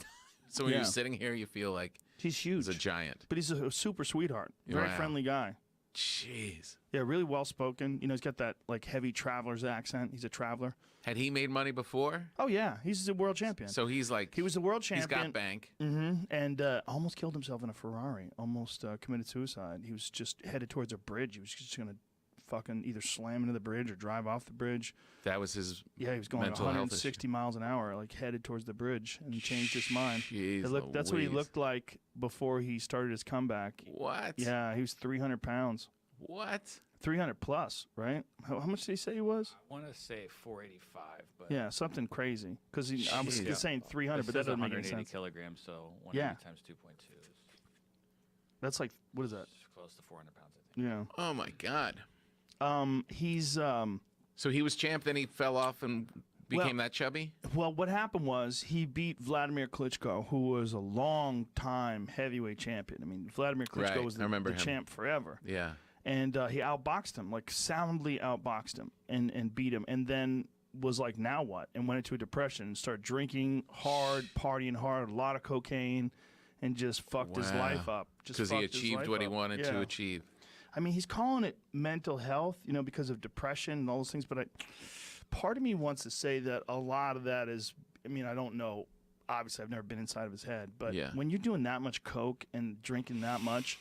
So when you're sitting here, you feel like he's huge. He's a giant. But he's a super sweetheart. Very friendly guy. Jeez. Yeah, really well spoken. You know, he's got that like heavy traveler's accent. He's a traveler. Had he made money before? Oh yeah, he's a world champion. So he's like he was a world champion. He's got bank. And almost killed himself in a Ferrari. Almost committed suicide. He was just headed towards a bridge. He was just gonna fucking either slam into the bridge or drive off the bridge. That was his. Yeah, he was going 160 miles an hour, like headed towards the bridge, and he changed his mind. That's what he looked like before he started his comeback. What? Yeah, he was 300 pounds. What? 300 plus, right? How much did he say he was? I want to say 485, but yeah, something crazy. Because I was saying 300, but that doesn't make any sense. 180 kilograms, so 180 times 2.2 is. That's like, what is that? Close to 400 pounds, I think. Yeah. Oh my God. He's So he was champ, then he fell off and became that chubby? Well, what happened was he beat Vladimir Klitschko, who was a long-time heavyweight champion. I mean, Vladimir Klitschko was the champ forever. Yeah. And he outboxed him, like soundly outboxed him and beat him. And then was like, now what? And went into a depression and started drinking hard, partying hard, a lot of cocaine, and just fucked his life up. Because he achieved what he wanted to achieve. I mean, he's calling it mental health, you know, because of depression and all those things. But part of me wants to say that a lot of that is, I mean, I don't know. Obviously, I've never been inside of his head. But when you're doing that much coke and drinking that much,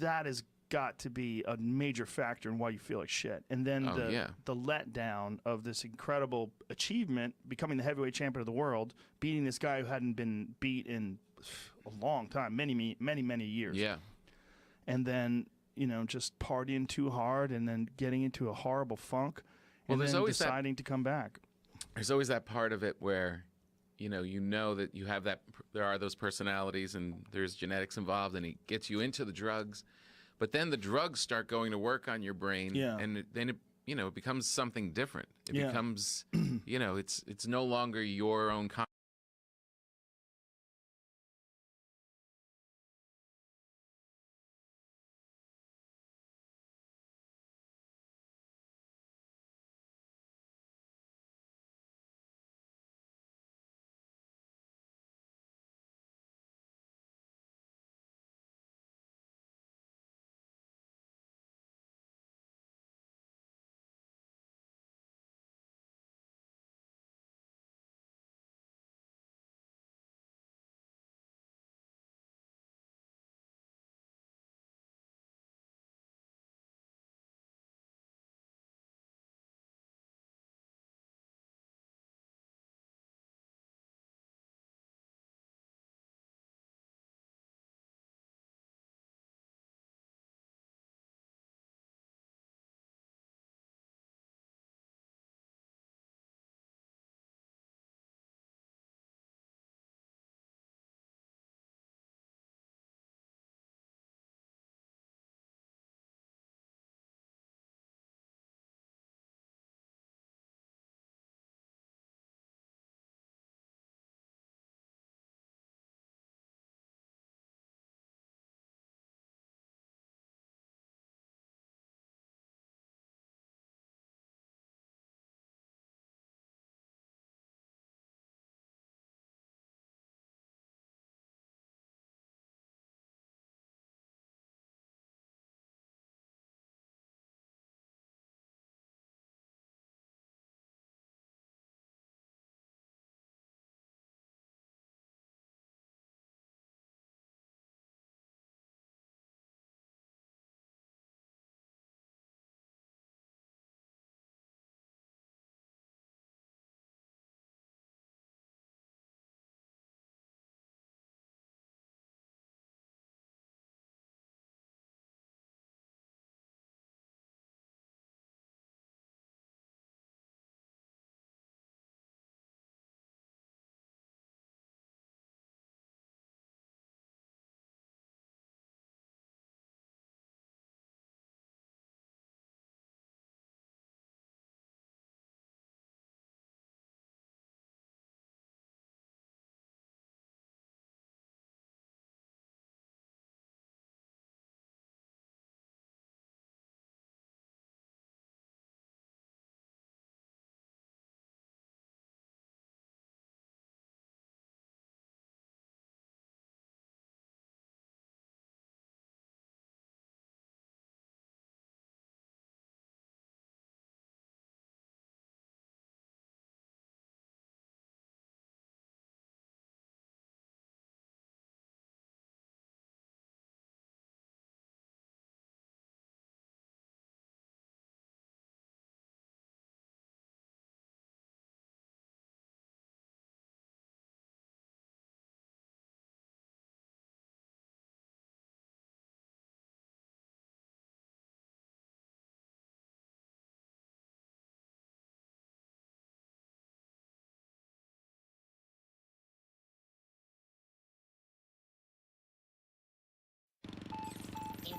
that has got to be a major factor in why you feel like shit. And then the letdown of this incredible achievement, becoming the heavyweight champion of the world, beating this guy who hadn't been beat in a long time, many years. Yeah. And then, you know, just partying too hard and then getting into a horrible funk and then deciding to come back. There's always that part of it where, you know that you have that, there are those personalities and there's genetics involved, and he gets you into the drugs. But then the drugs start going to work on your brain, and then it becomes something different. It becomes, it's no longer your own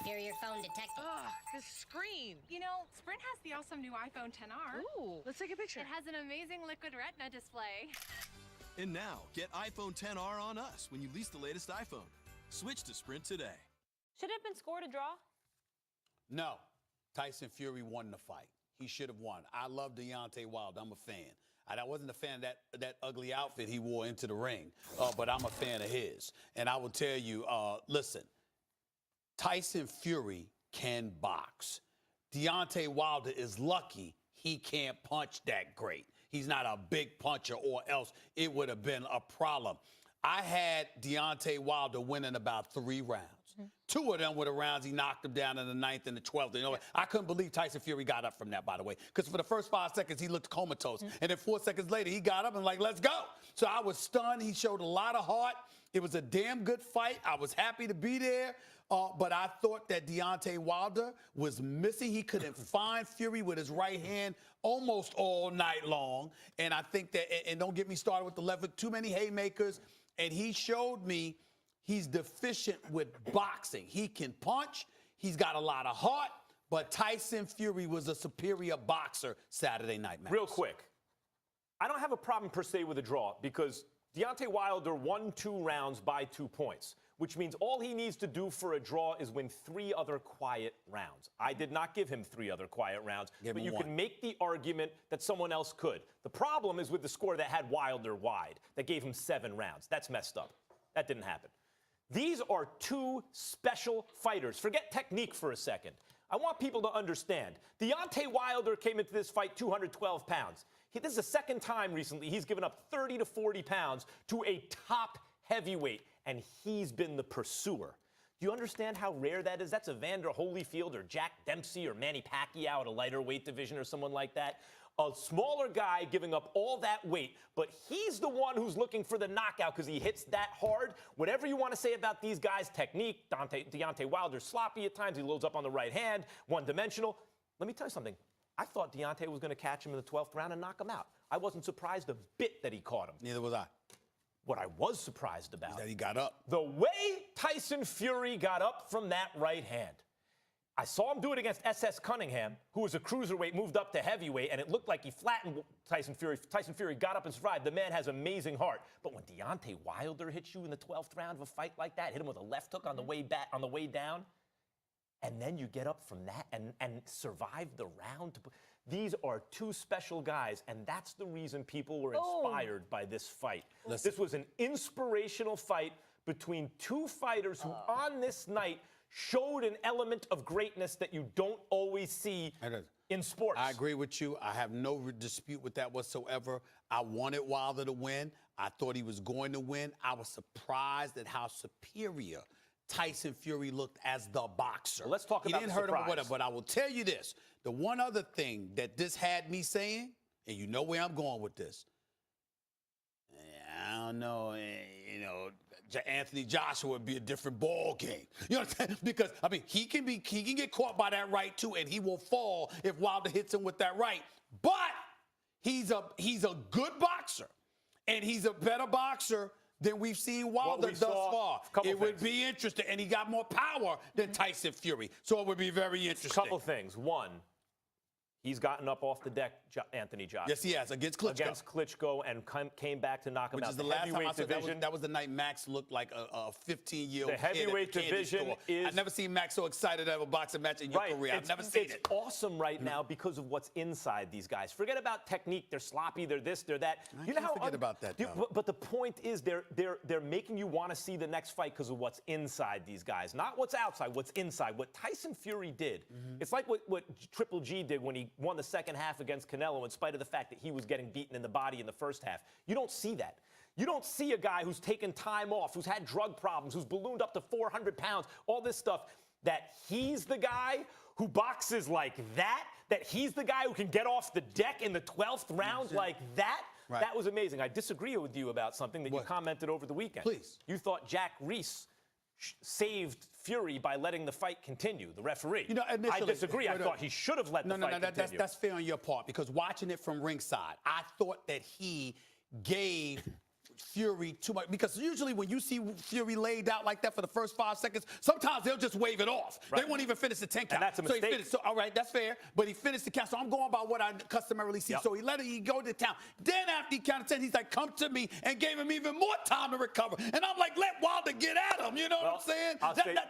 Superior phone detected. Ugh, the screen. You know, Sprint has the awesome new iPhone XR. Ooh, let's take a picture. It has an amazing liquid retina display. And now, get iPhone XR on us when you lease the latest iPhone. Switch to Sprint today. Should it have been scored a draw? No. Tyson Fury won the fight. He should have won. I love Deontay Wilder. I'm a fan. I wasn't a fan of that ugly outfit he wore into the ring, but I'm a fan of his. And I will tell you, listen, Tyson Fury can box. Deontay Wilder is lucky he can't punch that great. He's not a big puncher, or else it would have been a problem. I had Deontay Wilder winning about 3 rounds. 2 of them were the rounds he knocked him down in the 9th and the 12th. You know, I couldn't believe Tyson Fury got up from that, by the way, because for the first 5 seconds, he looked comatose. And then 4 seconds later, he got up and like, let's go. So I was stunned. He showed a lot of heart. It was a damn good fight. I was happy to be there. But I thought that Deontay Wilder was missing. He couldn't find Fury with his right hand almost all night long. And I think that, and don't get me started with the left, too many haymakers. And he showed me he's deficient with boxing. He can punch. He's got a lot of heart. But Tyson Fury was a superior boxer Saturday night, Max. Real quick, I don't have a problem per se with a draw because Deontay Wilder won 2 rounds by 2 points, which means all he needs to do for a draw is win 3 other quiet rounds. I did not give him 3 other quiet rounds, but you can make the argument that someone else could. The problem is with the score that had Wilder wide, that gave him 7 rounds. That's messed up. That didn't happen. These are 2 special fighters. Forget technique for a second. I want people to understand. Deontay Wilder came into this fight 212 pounds. This is the second time recently he's given up 30 to 40 pounds to a top heavyweight, and he's been the pursuer. Do you understand how rare that is? That's Evander Holyfield or Jack Dempsey or Manny Pacquiao at a lighter weight division or someone like that. A smaller guy giving up all that weight, but he's the one who's looking for the knockout because he hits that hard. Whatever you want to say about these guys' technique, Deontay Wilder's sloppy at times. He loads up on the right hand, one-dimensional. Let me tell you something. I thought Deontay was going to catch him in the 12th round and knock him out. I wasn't surprised a bit that he caught him. Neither was I. What I was surprised about is that he got up. The way Tyson Fury got up from that right hand. I saw him do it against S.S. Cunningham, who was a cruiserweight, moved up to heavyweight, and it looked like he flattened Tyson Fury. Tyson Fury got up and survived. The man has amazing heart. But when Deontay Wilder hits you in the 12th round of a fight like that, hit him with a left hook on the way back, on the way down, and then you get up from that and survive the round. These are 2 special guys, and that's the reason people were inspired by this fight. Listen. This was an inspirational fight between 2 fighters who, on this night, showed an element of greatness that you don't always see in sports. I agree with you. I have no dispute with that whatsoever. I wanted Wilder to win. I thought he was going to win. I was surprised at how superior Tyson Fury looked as the boxer. Well, let's talk about He didn't the hurt him or surprise. whatever, but I will tell you this. The one other thing that this had me saying, and you know where I'm going with this. I don't know, you know, Anthony Joshua would be a different ball game. You know what I'm saying? Because, I mean, he can get caught by that right, too, and he will fall if Wilder hits him with that right. But he's a good boxer, and he's a better boxer than we've seen Wilder thus far. It would be interesting, and he got more power than Tyson Fury, so it would be very interesting. Couple things. One, he's gotten up off the deck, Anthony Joshua. Yes, he has, against Klitschko. And came back to knock him out. Which is the last time I saw that was the night Max looked like a 15-year-old kid. The heavyweight division is... I've never seen Max so excited to have a boxing match in your career. I've never seen it. It's awesome right now because of what's inside these guys. Forget about technique. They're sloppy. They're this, they're that. I can't forget about that, though. But the point is they're making you want to see the next fight because of what's inside these guys. Not what's outside, what's inside. What Tyson Fury did, it's like what Triple G did when he won the second half against Canelo in spite of the fact that he was getting beaten in the body in the first half. You don't see that. You don't see a guy who's taken time off, who's had drug problems, who's ballooned up to 400 pounds, all this stuff, that he's the guy who boxes like that, that he's the guy who can get off the deck in the 12th round like that. Right. That was amazing. I disagree with you about something that you commented over the weekend. Please. You thought Jack Reese saved Fury by letting the fight continue, the referee. You know, I disagree. I thought he should have let the fight continue. That's fair on your part, because watching it from ringside, I thought that he gave Fury too much because usually when you see Fury laid out like that for the first 5 seconds, sometimes they'll just wave it off. Right. They won't even finish the 10 count. And that's a mistake. So he finished. So, all right, that's fair. But he finished the count. So I'm going by what I customarily see. Yep. So he go to town. Then after he counted 10, he's like, come to me, and gave him even more time to recover. And I'm like, let Wilder get at him. You know what I'm saying?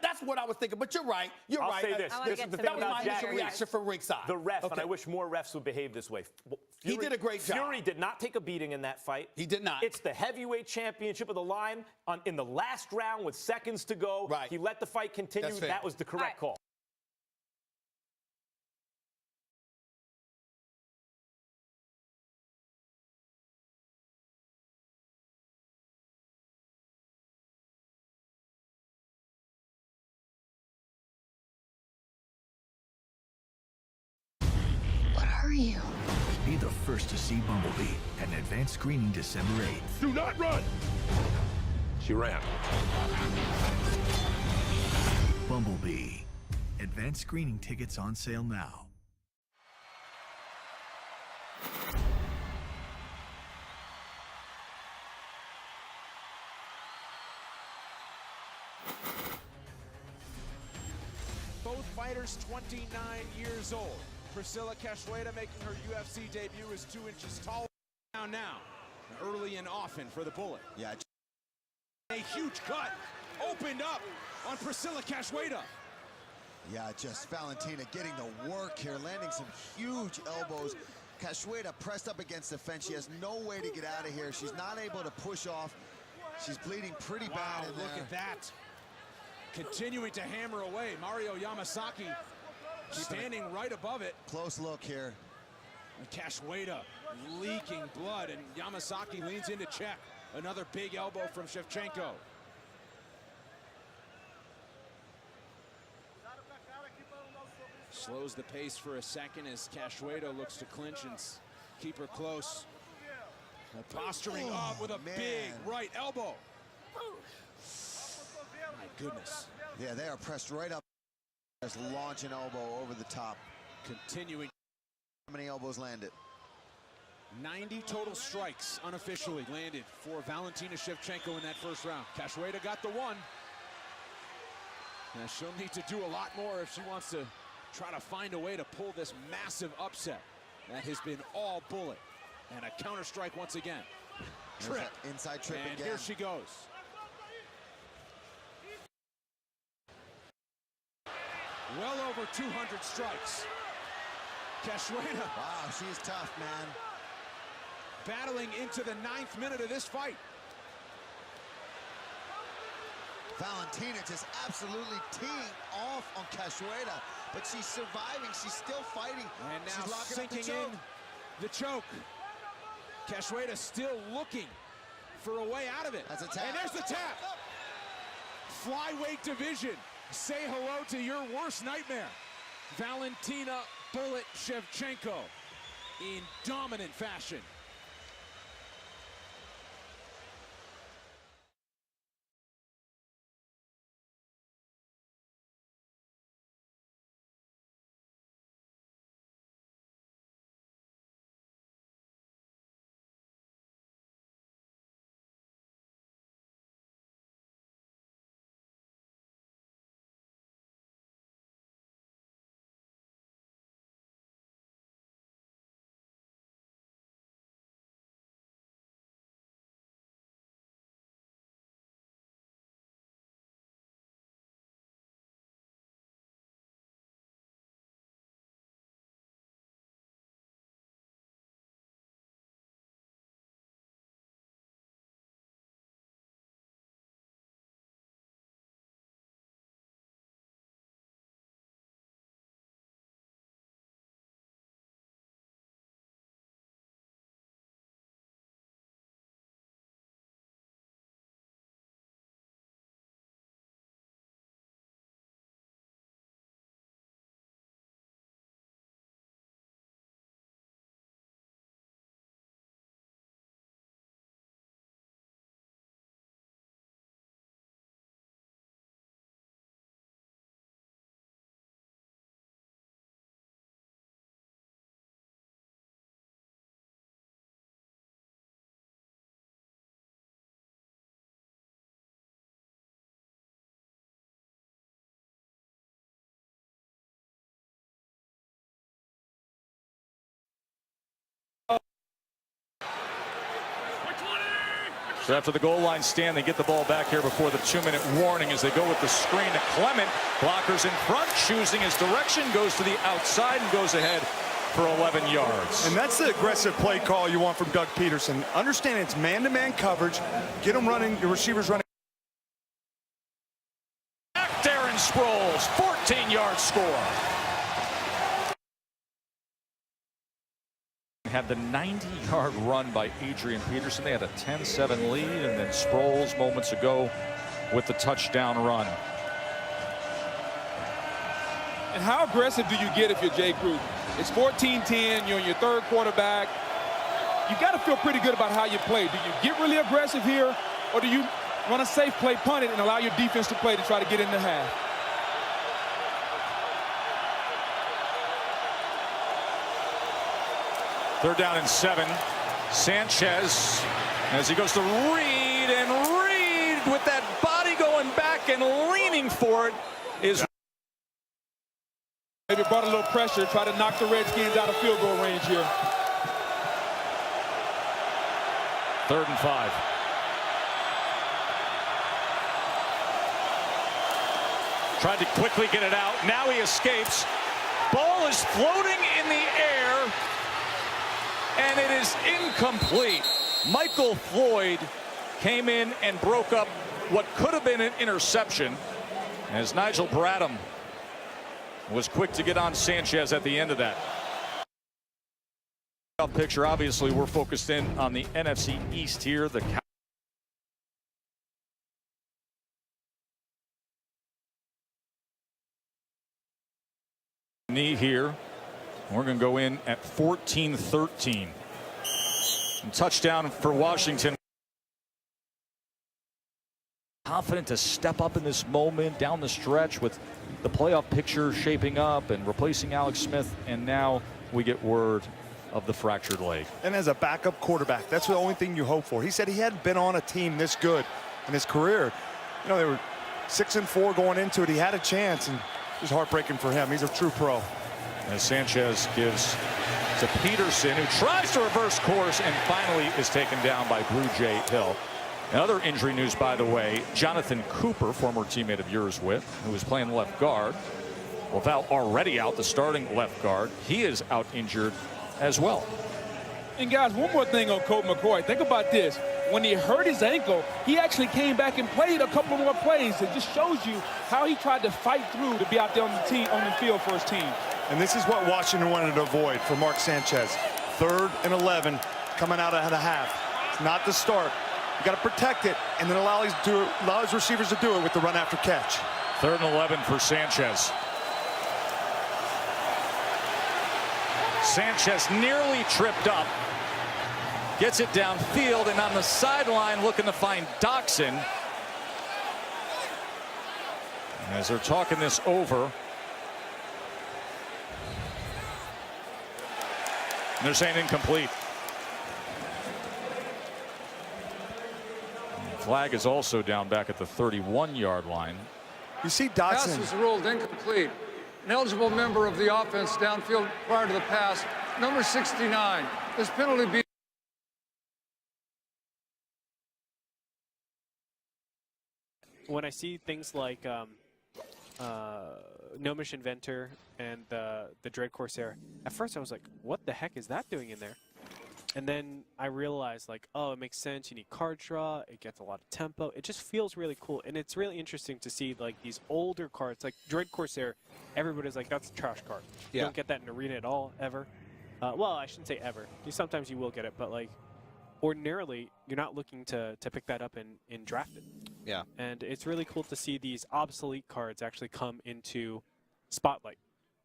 That's what I was thinking. But you're right. I'll say this. This is the thing that was about my Jack initial reaction from ringside. The ref, and I wish more refs would behave this way. He did a great job. Fury did not take a beating in that fight. He did not. It's the heavyweight championship of the line in the last round with seconds to go. Right. He let the fight continue. That was the correct call. What are you? Be the first to see Bumblebee at an advanced screening December 8th. Do not run! She ran. Bumblebee. Advanced screening tickets on sale now. Both fighters 29 years old. Priscilla Cachoeira making her UFC debut is 2 inches tall now. Early and often for the Bullet. Yeah. A huge cut opened up on Priscilla Cachoeira. Yeah, just Valentina getting the work here, landing some huge elbows. Cachoeira pressed up against the fence. She has no way to get out of here. She's not able to push off. She's bleeding pretty bad in there. Look at that. Continuing to hammer away. Mario Yamasaki standing right above it. Close look here. And Cachoeira leaking blood, and Yamasaki leans into check. Another big elbow from Shevchenko. Slows the pace for a second as Cachoeira looks to clinch and keep her close. Posturing up with a big right elbow. My goodness. Yeah, they are pressed right up. Just launch an elbow over the top. Continuing. How many elbows landed? 90 total strikes unofficially landed for Valentina Shevchenko in that first round. Cachoeira got the one. Now she'll need to do a lot more if she wants to try to find a way to pull this massive upset that has been all Bullet. And a counter strike once again. Trip. Inside trip and again. Here she goes. Well over 200 strikes. Cachoeira. Wow, she's tough, man. Battling into the 9th minute of this fight. Valentina just absolutely teeing off on Cachoeira, but she's surviving. She's still fighting. And now she's locking sinking up the choke. in the choke. Cachoeira still looking for a way out of it. That's a tap. And there's the tap. Flyweight division. Say hello to your worst nightmare. Valentina Bullet Shevchenko in dominant fashion. So after the goal line stand, they get the ball back here before the 2-minute warning as they go with the screen to Clement. Blockers in front, choosing his direction, goes to the outside and goes ahead for 11 yards. And that's the aggressive play call you want from Doug Peterson. Understand it's man-to-man coverage. Get them running, the receivers running. Back Darren Sproles, 14-yard score. Had the 90-yard run by Adrian Peterson. They had a 10-7 lead, and then Sproles moments ago with the touchdown run. And how aggressive do you get if you're Jay Gruden? It's 14-10, you're on your third quarterback. You got to feel pretty good about how you play. Do you get really aggressive here, or do you run a safe play, punt it, and allow your defense to play to try to get in the half? Third down and 7. Sanchez, as he goes to Reed, and Reed with that body going back and leaning for it is. Maybe brought a little pressure, try to knock the Redskins out of field goal range here. 3rd and 5. Tried to quickly get it out. Now he escapes. Ball is floating in the air, and it is incomplete. Michael Floyd came in and broke up what could have been an interception, as Nigel Bradham was quick to get on Sanchez at the end of that. Picture, obviously, we're focused in on the NFC East here. The knee here. We're going to go in at 14-13. And touchdown for Washington. Confident to step up in this moment down the stretch with the playoff picture shaping up and replacing Alex Smith. And now we get word of the fractured leg. And as a backup quarterback, that's the only thing you hope for. He said he hadn't been on a team this good in his career. You know, they were 6-4 going into it. He had a chance, and it was heartbreaking for him. He's a true pro. As Sanchez gives to Peterson, who tries to reverse course and finally is taken down by Blue Jay Hill. Another injury news, by the way, Jonathan Cooper, former teammate of yours who was playing left guard. Without already out, the starting left guard, he is out injured as well. And guys, one more thing on Colt McCoy. Think about this. When he hurt his ankle, he actually came back and played a couple more plays. It just shows you how he tried to fight through to be out there on the field for his team. And this is what Washington wanted to avoid for Mark Sanchez. 3rd and 11 coming out of the half. It's not the start. You got to protect it and then allow his receivers to do it with the run after catch. 3rd and 11 for Sanchez. Sanchez nearly tripped up. Gets it downfield, and on the sideline looking to find Doxson. As they're talking this over. And they're saying incomplete. Flag is also down back at the 31-yard line. You see Doxson. Pass was ruled incomplete. An eligible member of the offense downfield prior to the pass, number 69. This penalty be. When I see things like Gnomish Inventor and the Dread Corsair, at first I was like, what the heck is that doing in there? And then I realized, like, oh, it makes sense. You need card draw. It gets a lot of tempo. It just feels really cool. And it's really interesting to see, like, these older cards, like Dread Corsair. Everybody's like, that's a trash card. You don't get that in Arena at all, ever. Well, I shouldn't say ever. Sometimes you will get it, but, like, ordinarily, you're not looking to pick that up in Drafted. Yeah. And it's really cool to see these obsolete cards actually come into Spotlight.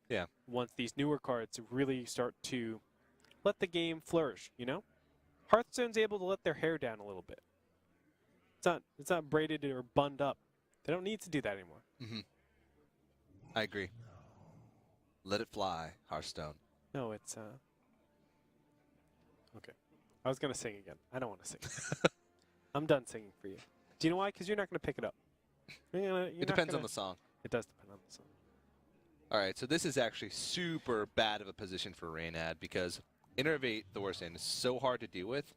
Yeah. Once these newer cards really start to let the game flourish, you know? Hearthstone's able to let their hair down a little bit. It's not braided or bunned up. They don't need to do that anymore. Mm-hmm. I agree. Let it fly, Hearthstone. No, it's okay. I was gonna sing again. I don't want to sing. I'm done singing for you. Do you know why? Because you're not gonna pick it up. It depends on the song. It does depend on the song. All right, so this is actually super bad of a position for Reynad because Innervate the worst end is so hard to deal with.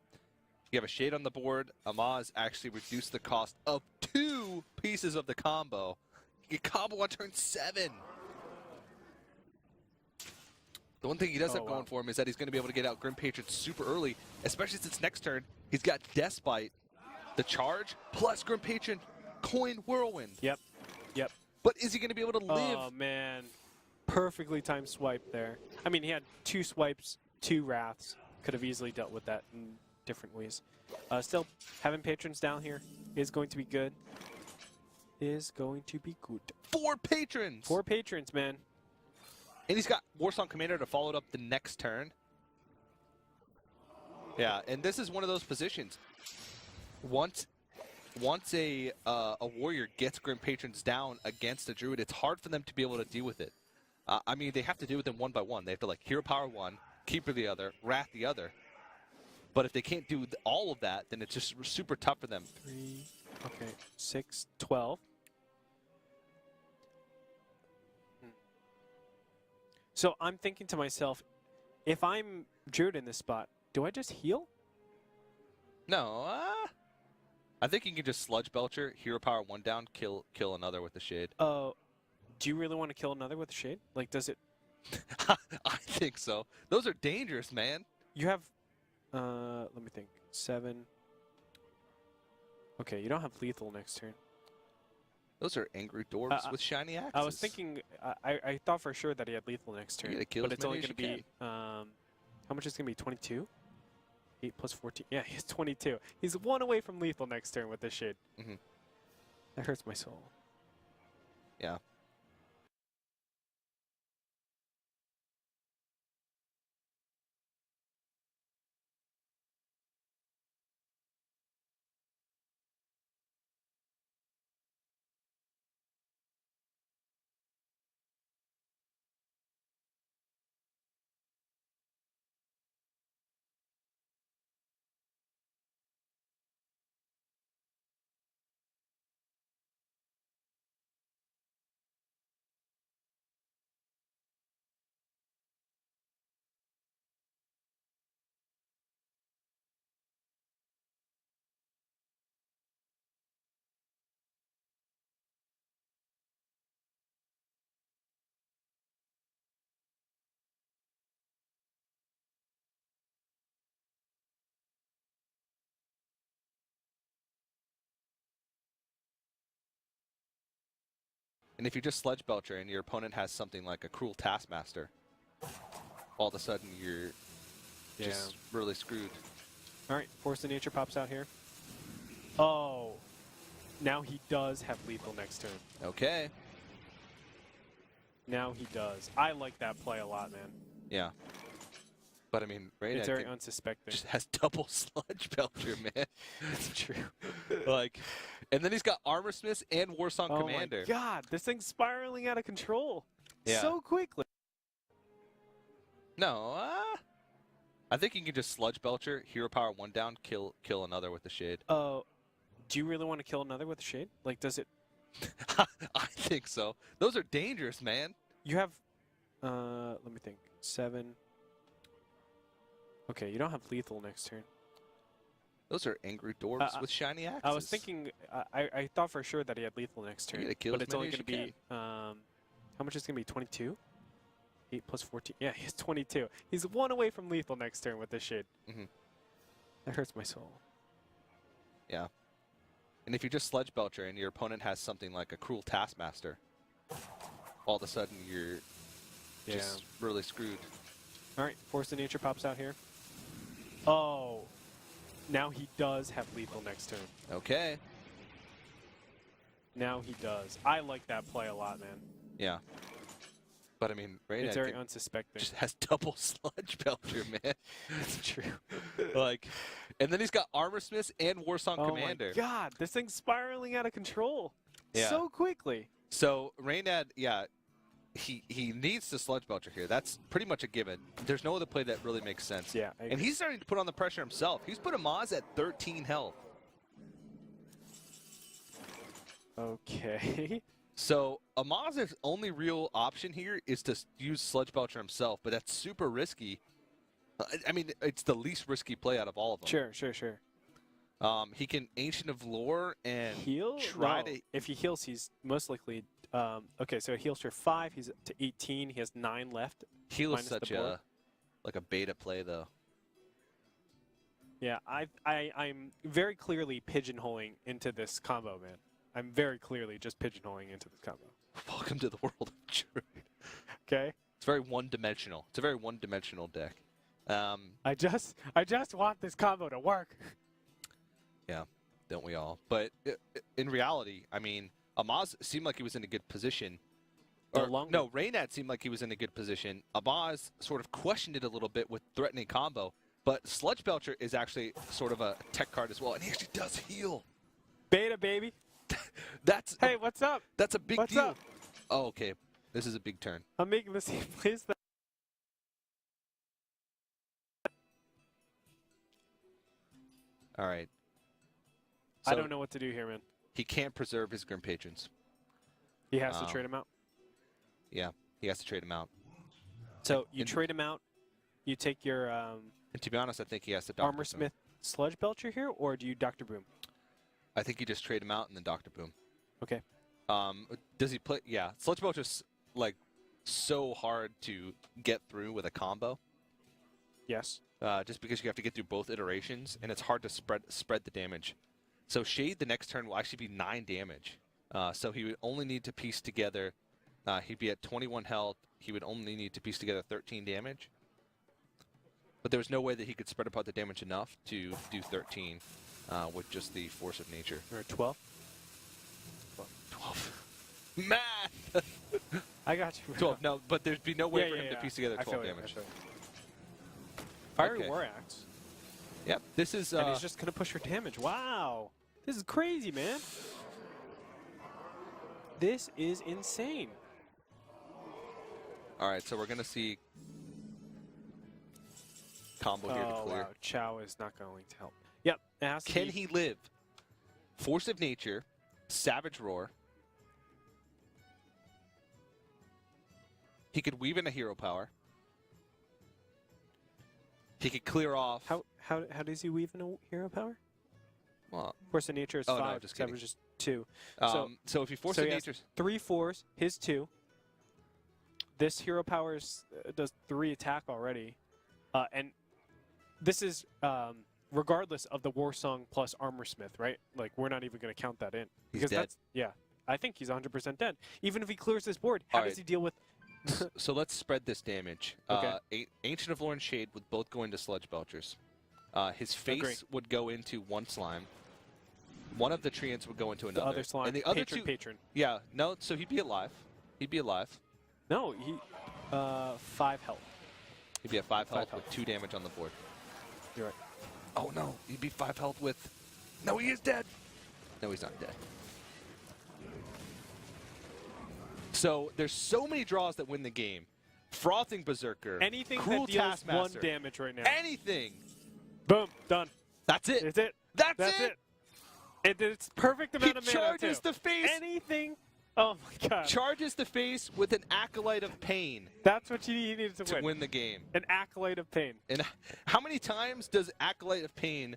You have a Shade on the board. Amaz actually reduced the cost of 2 pieces of the combo. You get combo on turn 7. The one thing he does have going for him is that he's going to be able to get out Grim Patron super early, especially since next turn he's got Despite, the charge, plus Grim Patron, Coin Whirlwind. Yep. But is he going to be able to live? Oh, man. Perfectly timed swipe there. I mean, he had 2 swipes, 2 Wraths. Could have easily dealt with that in different ways. Still, having patrons down here is going to be good. 4 patrons! 4 patrons, man. And he's got Warsong Commander to follow it up the next turn. Yeah, and this is one of those positions. Once a warrior gets Grim Patrons down against a druid, it's hard for them to be able to deal with it. I mean, they have to deal with them one by one. They have to, like, Hero Power one, Keeper the other, Wrath the other. But if they can't do all of that, then it's just super tough for them. 3, okay, 6, 12. So I'm thinking to myself, if I'm Druid in this spot, do I just heal? No, I think you can just Sludge Belcher, Hero Power 1 down, kill another with the Shade. Oh, do you really want to kill another with the Shade? Like, does it? I think so. Those are dangerous, man. You have, let me think, 7. Okay, you don't have lethal next turn. Those are Angry Dwarves with Shiny Axes. I was thinking, I thought for sure that he had lethal next turn. You gotta kill but as it's only many going as to be, how much is it going to be, 22? 8 plus 14. Yeah, he's 22. He's 1 away from lethal next turn with this Shade. That hurts my soul. Yeah. And if you just Sludge Belcher and your opponent has something like a Cruel Taskmaster, all of a sudden you're just really screwed. All right, Force of Nature pops out here. Oh, now he does have lethal next turn. Okay. Now he does. I like that play a lot, man. Yeah. But I mean, right? It's very unsuspecting. Just has double Sludge Belcher, man. It's true. Like, and then he's got Armor Smiths and Warsong Commander. Oh my God, this thing's spiraling out of control Yeah. so quickly. No, I think you can just Sludge Belcher, Hero Power 1 down, kill another with the Shade. Oh, do you really want to kill another with the Shade? Like, does it? I think so. Those are dangerous, man. You have, let me think, 7. Okay, you don't have lethal next turn. Those are Angry Dwarves with Shiny Axes. I was thinking, I thought for sure that he had lethal next turn. You gotta kill but as it's only many going as to be, how much is it going to be, 22? 8 plus 14. Yeah, he's 22. He's 1 away from lethal next turn with this Shade. That hurts my soul. Yeah. And if you just Sludge Belcher and your opponent has something like a Cruel Taskmaster, all of a sudden you're just really screwed. All right, Force of Nature pops out here. Oh, now he does have lethal next turn. Okay. Now he does. I like that play a lot, man. Yeah. But I mean, right? It's very unsuspecting. Just has double Sludge Belcher, man. It's true. Like, and then he's got Armor Smiths and Warsong Commander. Oh my God, this thing's spiraling out of control Yeah. so quickly. So Raynad, yeah, he needs to Sludge Belcher here. That's pretty much a given. There's no other play that really makes sense. Yeah. And he's starting to put on the pressure himself. He's put Amaz at 13 health. Okay. So Amaz's only real option here is to use Sludge Belcher himself, but that's super risky. I mean, it's the least risky play out of all of them. Sure. He can Ancient of Lore and heal. try to. If he heals, he's most likely. Okay, so he heals for 5. He's to 18. He has 9 left. Heal is minus such the board. a beta play though. Yeah, I'm very clearly pigeonholing into this combo, man. I'm very clearly just pigeonholing into this combo. Welcome to the world of Druid. Okay. It's very one-dimensional. It's a very one-dimensional deck. I just want this combo to work. Yeah, don't we all? But in reality, I mean, Amaz seemed like he was in a good position. No, Reynad seemed like he was in a good position. Amaz sort of questioned it a little bit with threatening combo. But Sludge Belcher is actually sort of a tech card as well, and he actually does heal. Beta, baby. Hey, what's up? That's a big What's deal. up? Oh, okay. This is a big turn. I'm making the same plays that. All right. I So don't know what to do here, man. he can't preserve his Grim Patrons. He has to trade him out. Yeah, he has to trade him out. So you trade him out. You take your And to be honest, I think he has to Armor Smith Sludge Belcher here, or do you Dr. Boom? I think you just trade him out and then Dr. Boom. Okay. Does he play? Yeah, Sludge Belcher's like so hard to get through with a combo. Yes. Just because you have to get through both iterations, and it's hard to spread the damage. So Shade the next turn will actually be 9 damage. So he would only need to piece together. He'd be at 21 health. He would only need to piece together 13 damage. But there was no way that he could spread apart the damage enough to do 13 with just the force of nature. Or 12? 12. Math! I got you. 12. No, but there'd be no way for him to piece together 12 damage. Fiery Okay. War Axe. Yep. This is. And he's just going to push for damage. Wow. This is crazy, man. This is insane. All right, so we're going to see combo here to clear. Wow. Chow is not going to help. Yep. It has to Can be. he live? Force of Nature, Savage Roar. He could weave in a hero power. He could clear off. How does he weave in a hero power? Well, Force of Nature is 5. no, just kidding. Savage is 2. So if you Force so of he has Nature's 3 4s, his 2. This hero power does 3 attack already, and this is regardless of the War Song plus Armor Smith, right? Like we're not even going to count that in because dead. I think he's 100% dead. Even if he clears this board, how does he deal with? So let's spread this damage. Okay. Ancient of Lore and Shade would both go into Sludge Belchers. His face Agree. would go into one slime. One of the Treants would go into another. The other slime. And the other patron. Yeah, no, so he'd be alive. He'd be alive. No, he 5 health. He'd be at 5 health health. with 2 damage on the board. You're right. Oh no, he'd be 5 health with. No, he is dead. No, he's not dead. So there's so many draws that win the game. Frothing Berserker. Anything Cruel that deals 1 Taskmaster. damage right now. Anything. Boom, done. That's it. That's it. That's it. It's perfect amount of mana. charges too. the face. Anything. Oh my god. Charges the face with an Acolyte of Pain. That's what you needed to win the game. An Acolyte of Pain. And how many times does Acolyte of Pain?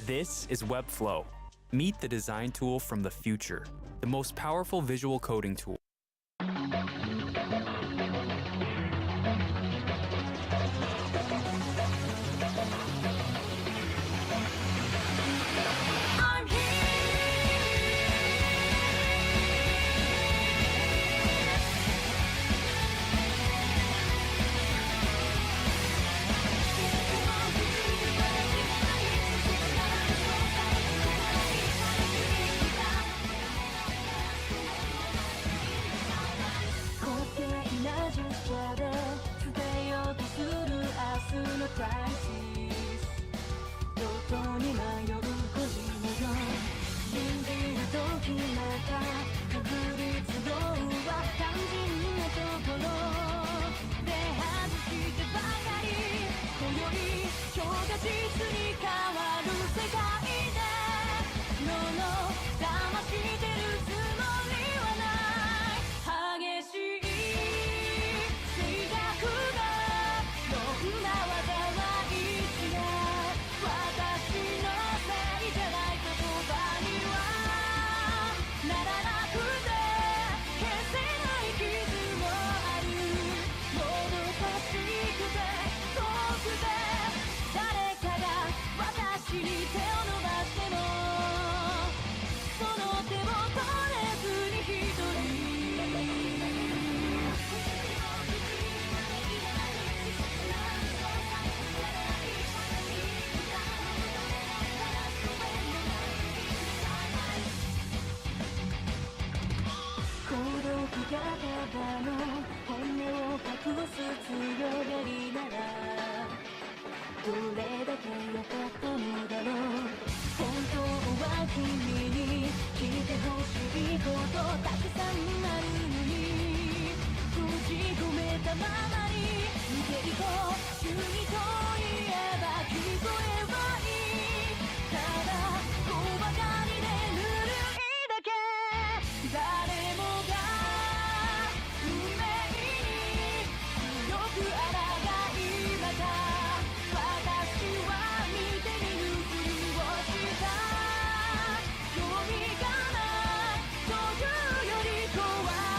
This is Webflow. Meet the design tool from the future, the most powerful visual coding tool. す強がりならどれだけ良かったのだろう。本当は君に聞いてほしいことたくさんあるのに閉じ込めたままに逃げると急にと言えば聞こえばいい。ただ小ばかりでぬるいだけ。誰もが運命に強く抗いまた。私は見て見ぬふりをした。興味がないというより怖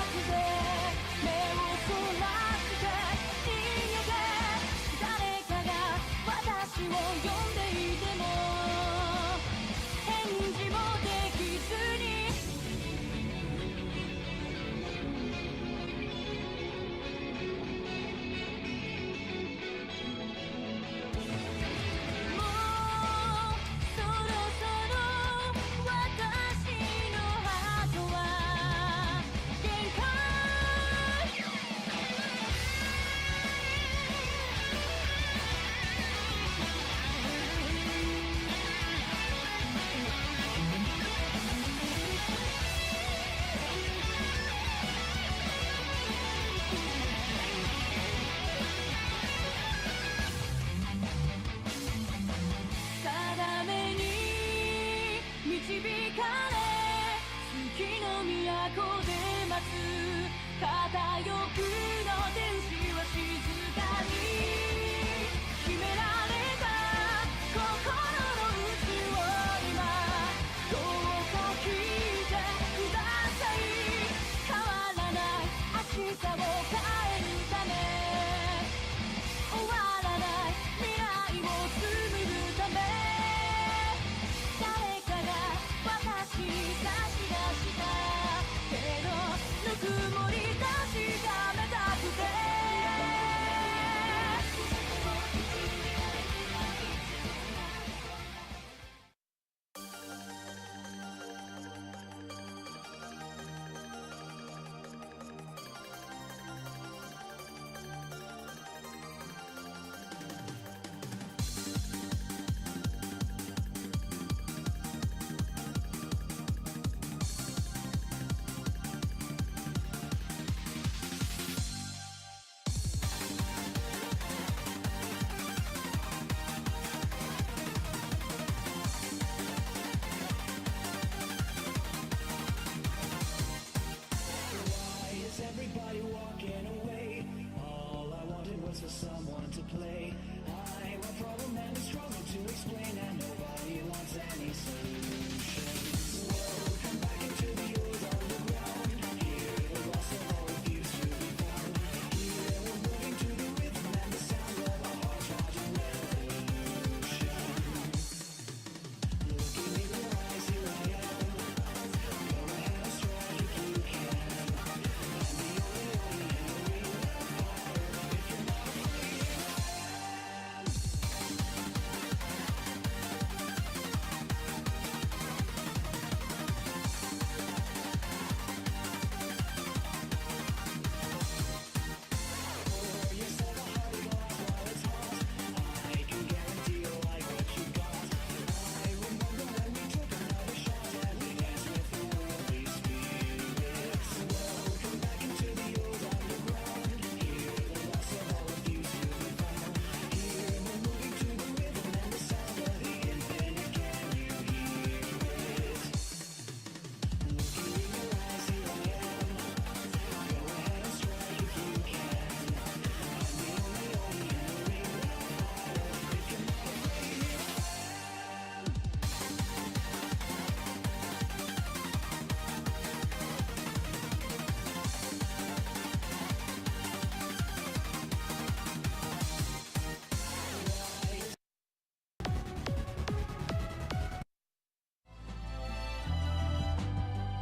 くて目をそらして逃げて。誰かが私を呼んでいても返事もできずに。もうそろそろ私のハートは限界。定めに導かれ月の都で待つ片翼の天使は静かに秘められた心の内を今どうか聞いてください。変わらない明日を変えるため終わらない未来を紡ぐため。誰かが私に差し出したけどぬくもり確かめたくて。Why is everybody walking away? All I wanted was for someone to play. I'm a problem and a struggle to explain, and nobody wants any solutions. Whoa, come back into the old underground. Hear the loss of all that used to be found. Here we're moving to the rhythm and the sound of our hearts marching revolution. Looking in your eyes, here I am. Go ahead and strike if you can.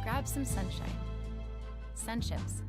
Grab some sunshine. Sunships.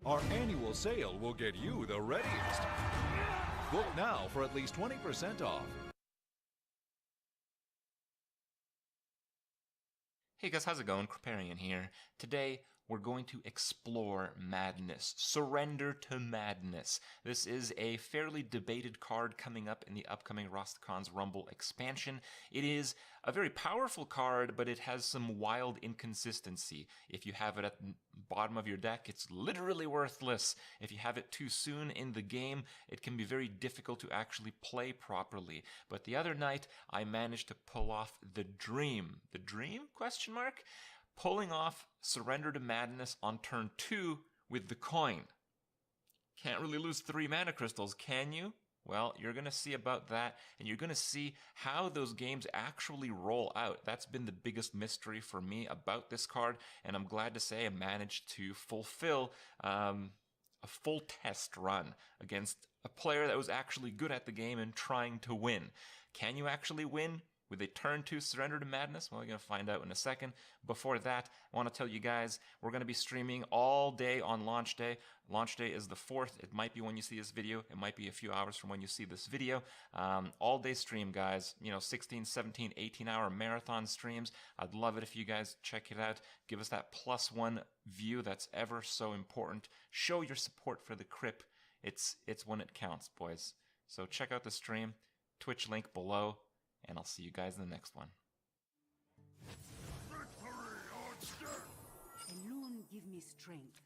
Our annual sale will get you the readiest. Book now for at least 20% off. Hey guys, how's it going? Kriparian here. Today, we're going to explore Madness. Surrender to Madness. This is a fairly debated card coming up in the upcoming Rostakhan's Rumble expansion. It is a very powerful card, but it has some wild inconsistency. If you have it at the bottom of your deck, it's literally worthless. If you have it too soon in the game, it can be very difficult to actually play properly. But the other night, I managed to pull off the dream. The dream? Question mark? Pulling off Surrender to Madness on turn 2 with the coin. Can't really lose 3 mana crystals, can you? Well, you're going to see about that, and you're going to see how those games actually roll out. That's been the biggest mystery for me about this card, and I'm glad to say I managed to fulfill a full test run against a player that was actually good at the game and trying to win. Can you actually win with a turn 2 Surrender to Madness? Well, we're going to find out in a second. Before that, I want to tell you guys, we're going to be streaming all day on launch day. Launch day is the 4th. It might be when you see this video. It might be a few hours from when you see this video. All day stream, guys. 16, 17, 18-hour marathon streams. I'd love it if you guys check it out. Give us that +1 view. That's ever so important. Show your support for the Crip. It's when it counts, boys. So check out the stream. Twitch link below. And I'll see you guys in the next one. Alone give me strength.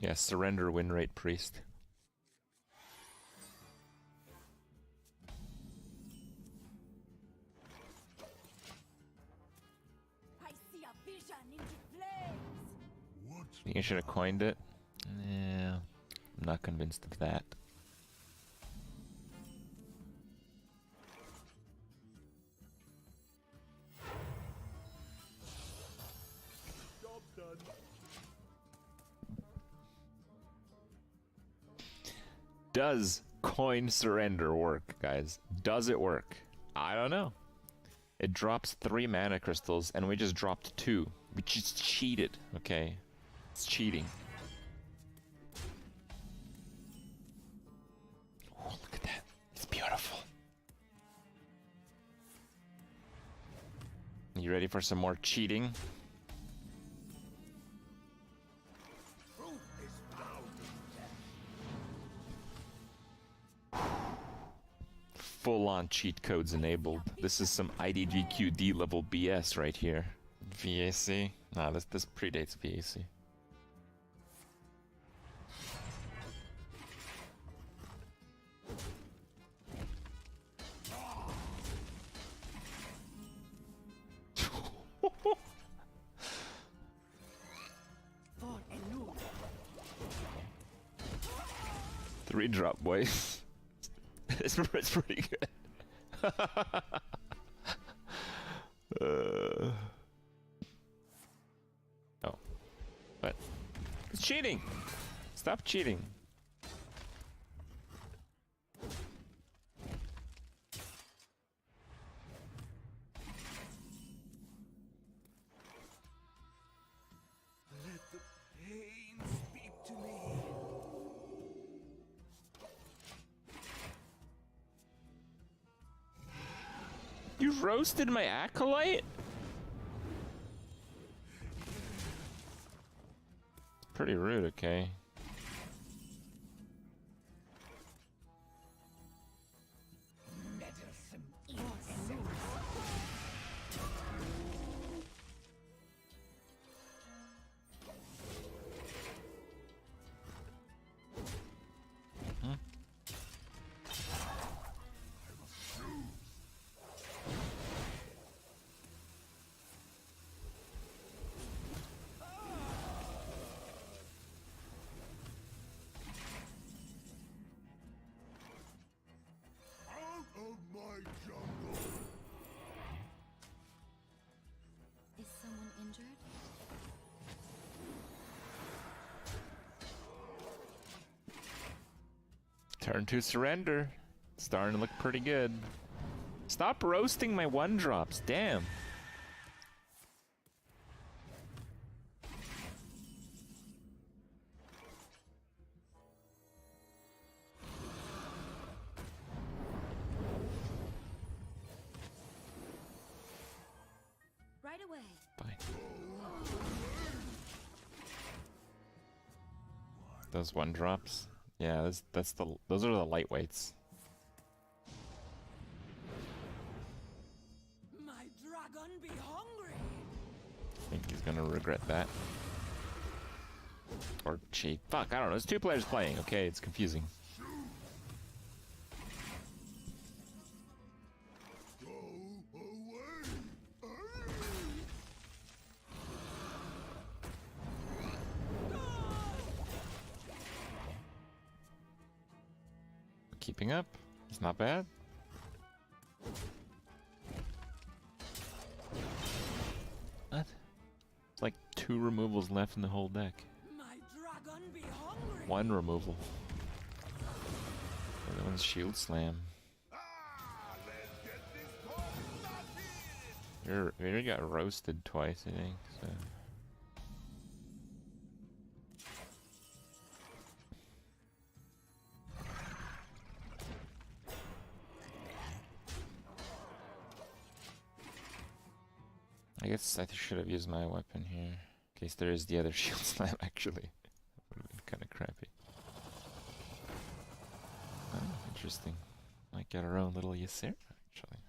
Yeah, surrender win rate priest. I see a vision in the flames. Think I should have coined it? Yeah, I'm not convinced of that. Does coin surrender work, guys? Does it work? I don't know. It drops 3 mana crystals, and we just dropped 2. We just cheated, okay? It's cheating. Oh, look at that. It's beautiful. You ready for some more cheating? Full-on cheat codes enabled. This is some IDGQD level BS right here. VAC? Nah, this predates VAC. Three drop, boys. It's pretty good. Oh. What? It's cheating! Stop cheating. Let the pain speak to me. You roasted my acolyte? Pretty rude, okay. Is someone injured? Turn to surrender. Starting to look pretty good. Stop roasting my 1-drops, damn. way. Fine. Those one drops. Yeah, those are the lightweights. My dragon be hungry. I think he's gonna regret that. Or cheat. Fuck, I don't know. There's two players playing, okay? It's confusing. Keeping up. It's not bad. What? It's like 2 removals left in the whole deck. My dragon be hungry. 1 removal. The other one's Shield Slam. We already got roasted twice, I think. So. I guess I should have used my weapon here. In case there is the other Shield Slam, actually. That would have been kind of crappy. Oh, interesting. Might get our own little Ysera, actually.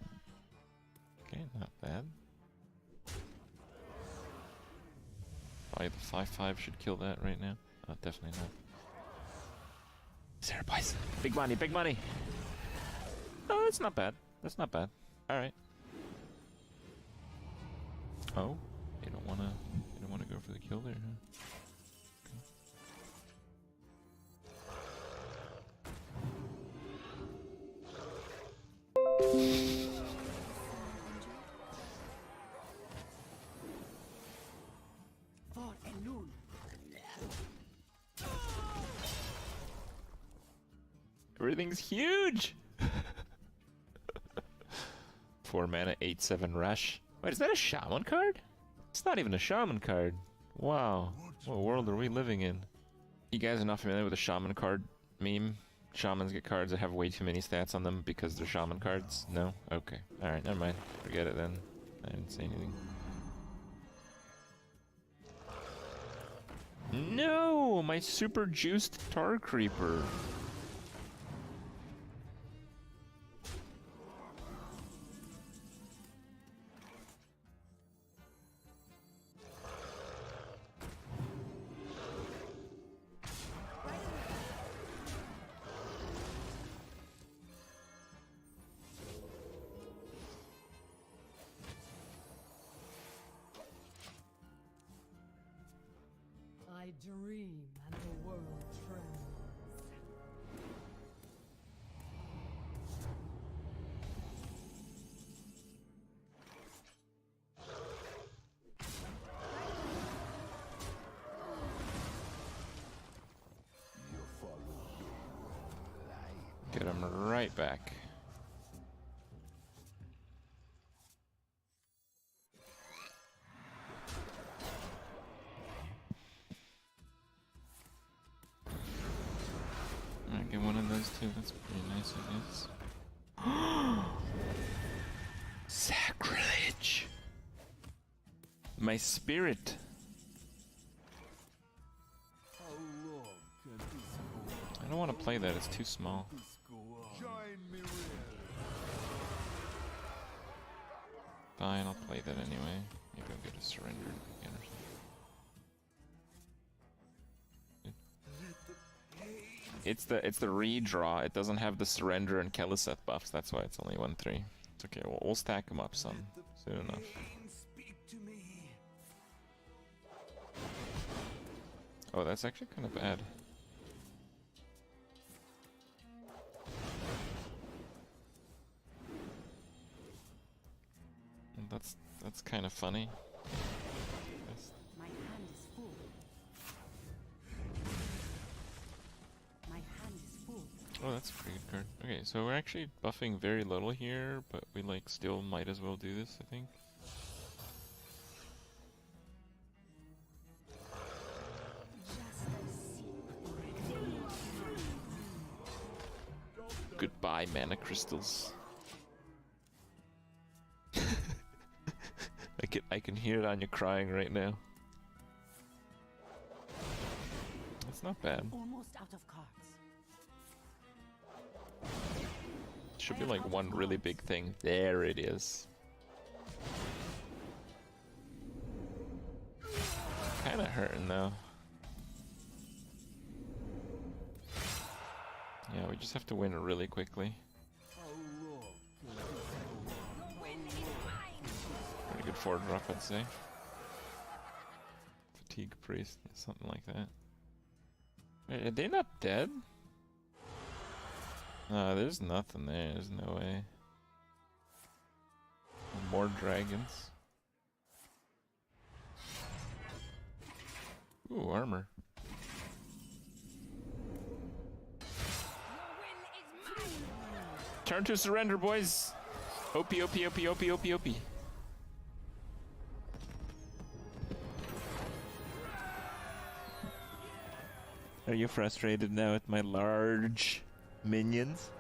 Okay, not bad. Probably the 5/5 should kill that right now. Oh, definitely not. Ysera, boys! Big money, big money! Oh, that's not bad. That's not bad. Alright. Oh, you don't wanna go for the kill there, huh? Okay. For a noon. Everything's huge! 4 mana, 8/7 rush. Wait, is that a shaman card? It's not even a shaman card. Wow. What world are we living in? You guys are not familiar with the shaman card meme? Shamans get cards that have way too many stats on them because they're shaman cards? No? Okay. Alright, never mind. Forget it then. I didn't say anything. No! My super juiced Tar Creeper. I dream and the world trembles. Get him right back. Alright, get one of those too. That's pretty nice, I guess. Sacrilege! My spirit! I don't want to play that, it's too small. Fine, I'll play that anyway. Maybe I'll get a surrender again or something. It's the redraw. It doesn't have the surrender and Keliseth buffs. That's why it's only 1/3. It's okay. We'll stack them up some soon enough. Oh, that's actually kind of bad. That's kind of funny. My hand is full. My hand is full. Oh, that's a pretty good card. Okay, so we're actually buffing very little here, but we like still might as well do this, I think. Goodbye, mana crystals. I I can hear it on you crying right now. That's not bad. Almost out of cards. Should be like one really big thing. There it is. Kinda hurting though. Yeah, we just have to win really quickly. Pretty good 4-drop, I'd say. Fatigue Priest, something like that. Wait, are they not dead? No, there's nothing there. There's no way. More dragons. Ooh, armor. Turn to surrender, boys. OP, OP, OP, OP, OP, OP. Are you frustrated now with my large minions?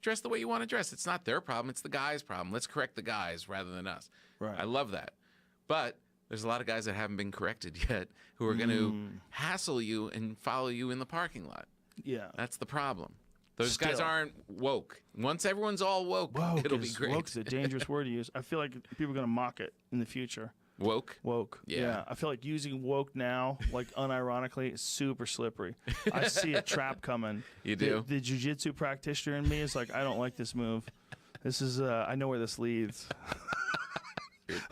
dress the way you want to dress. It's not their problem. It's the guy's problem. Let's correct the guys rather than us. Right. I love that. But there's a lot of guys that haven't been corrected yet who are going to hassle you and follow you in the parking lot. Yeah. That's the problem. Those guys aren't woke. Once everyone's all woke it'll be great. Woke's a dangerous word to use. I feel like people are going to mock it in the future. Woke? Woke. Yeah. I feel like using woke now, like unironically, is super slippery. I see a trap coming. You do? The jiu-jitsu practitioner in me is like, I don't like this move. This is, I know where this leads.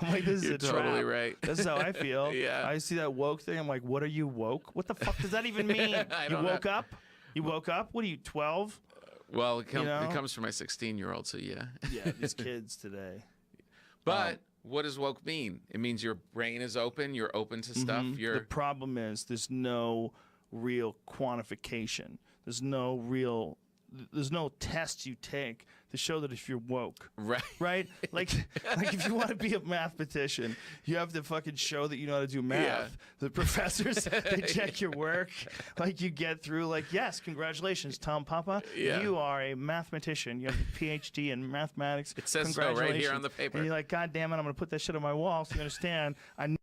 I'm like, this is You're a trap. totally right. That's how I feel. Yeah. I see that woke thing. I'm like, what are you woke? What the fuck does that even mean? You woke up? You woke up? What are you, 12? Well, it comes from my 16-year-old, so yeah. Yeah, these kids today. But what does woke mean? It means your brain is open. You're open to stuff. The problem is there's no real quantification. There's no test you take to show that if you're woke. Right. Right? Like if you want to be a mathematician, you have to fucking show that you know how to do math. Yeah. The professors, they check your work. Like you get through, like, yes, congratulations, Tom Papa. Yeah. You are a mathematician. You have a PhD in mathematics. It says so right here on the paper. And you're like, God damn it, I'm going to put that shit on my wall so you understand. I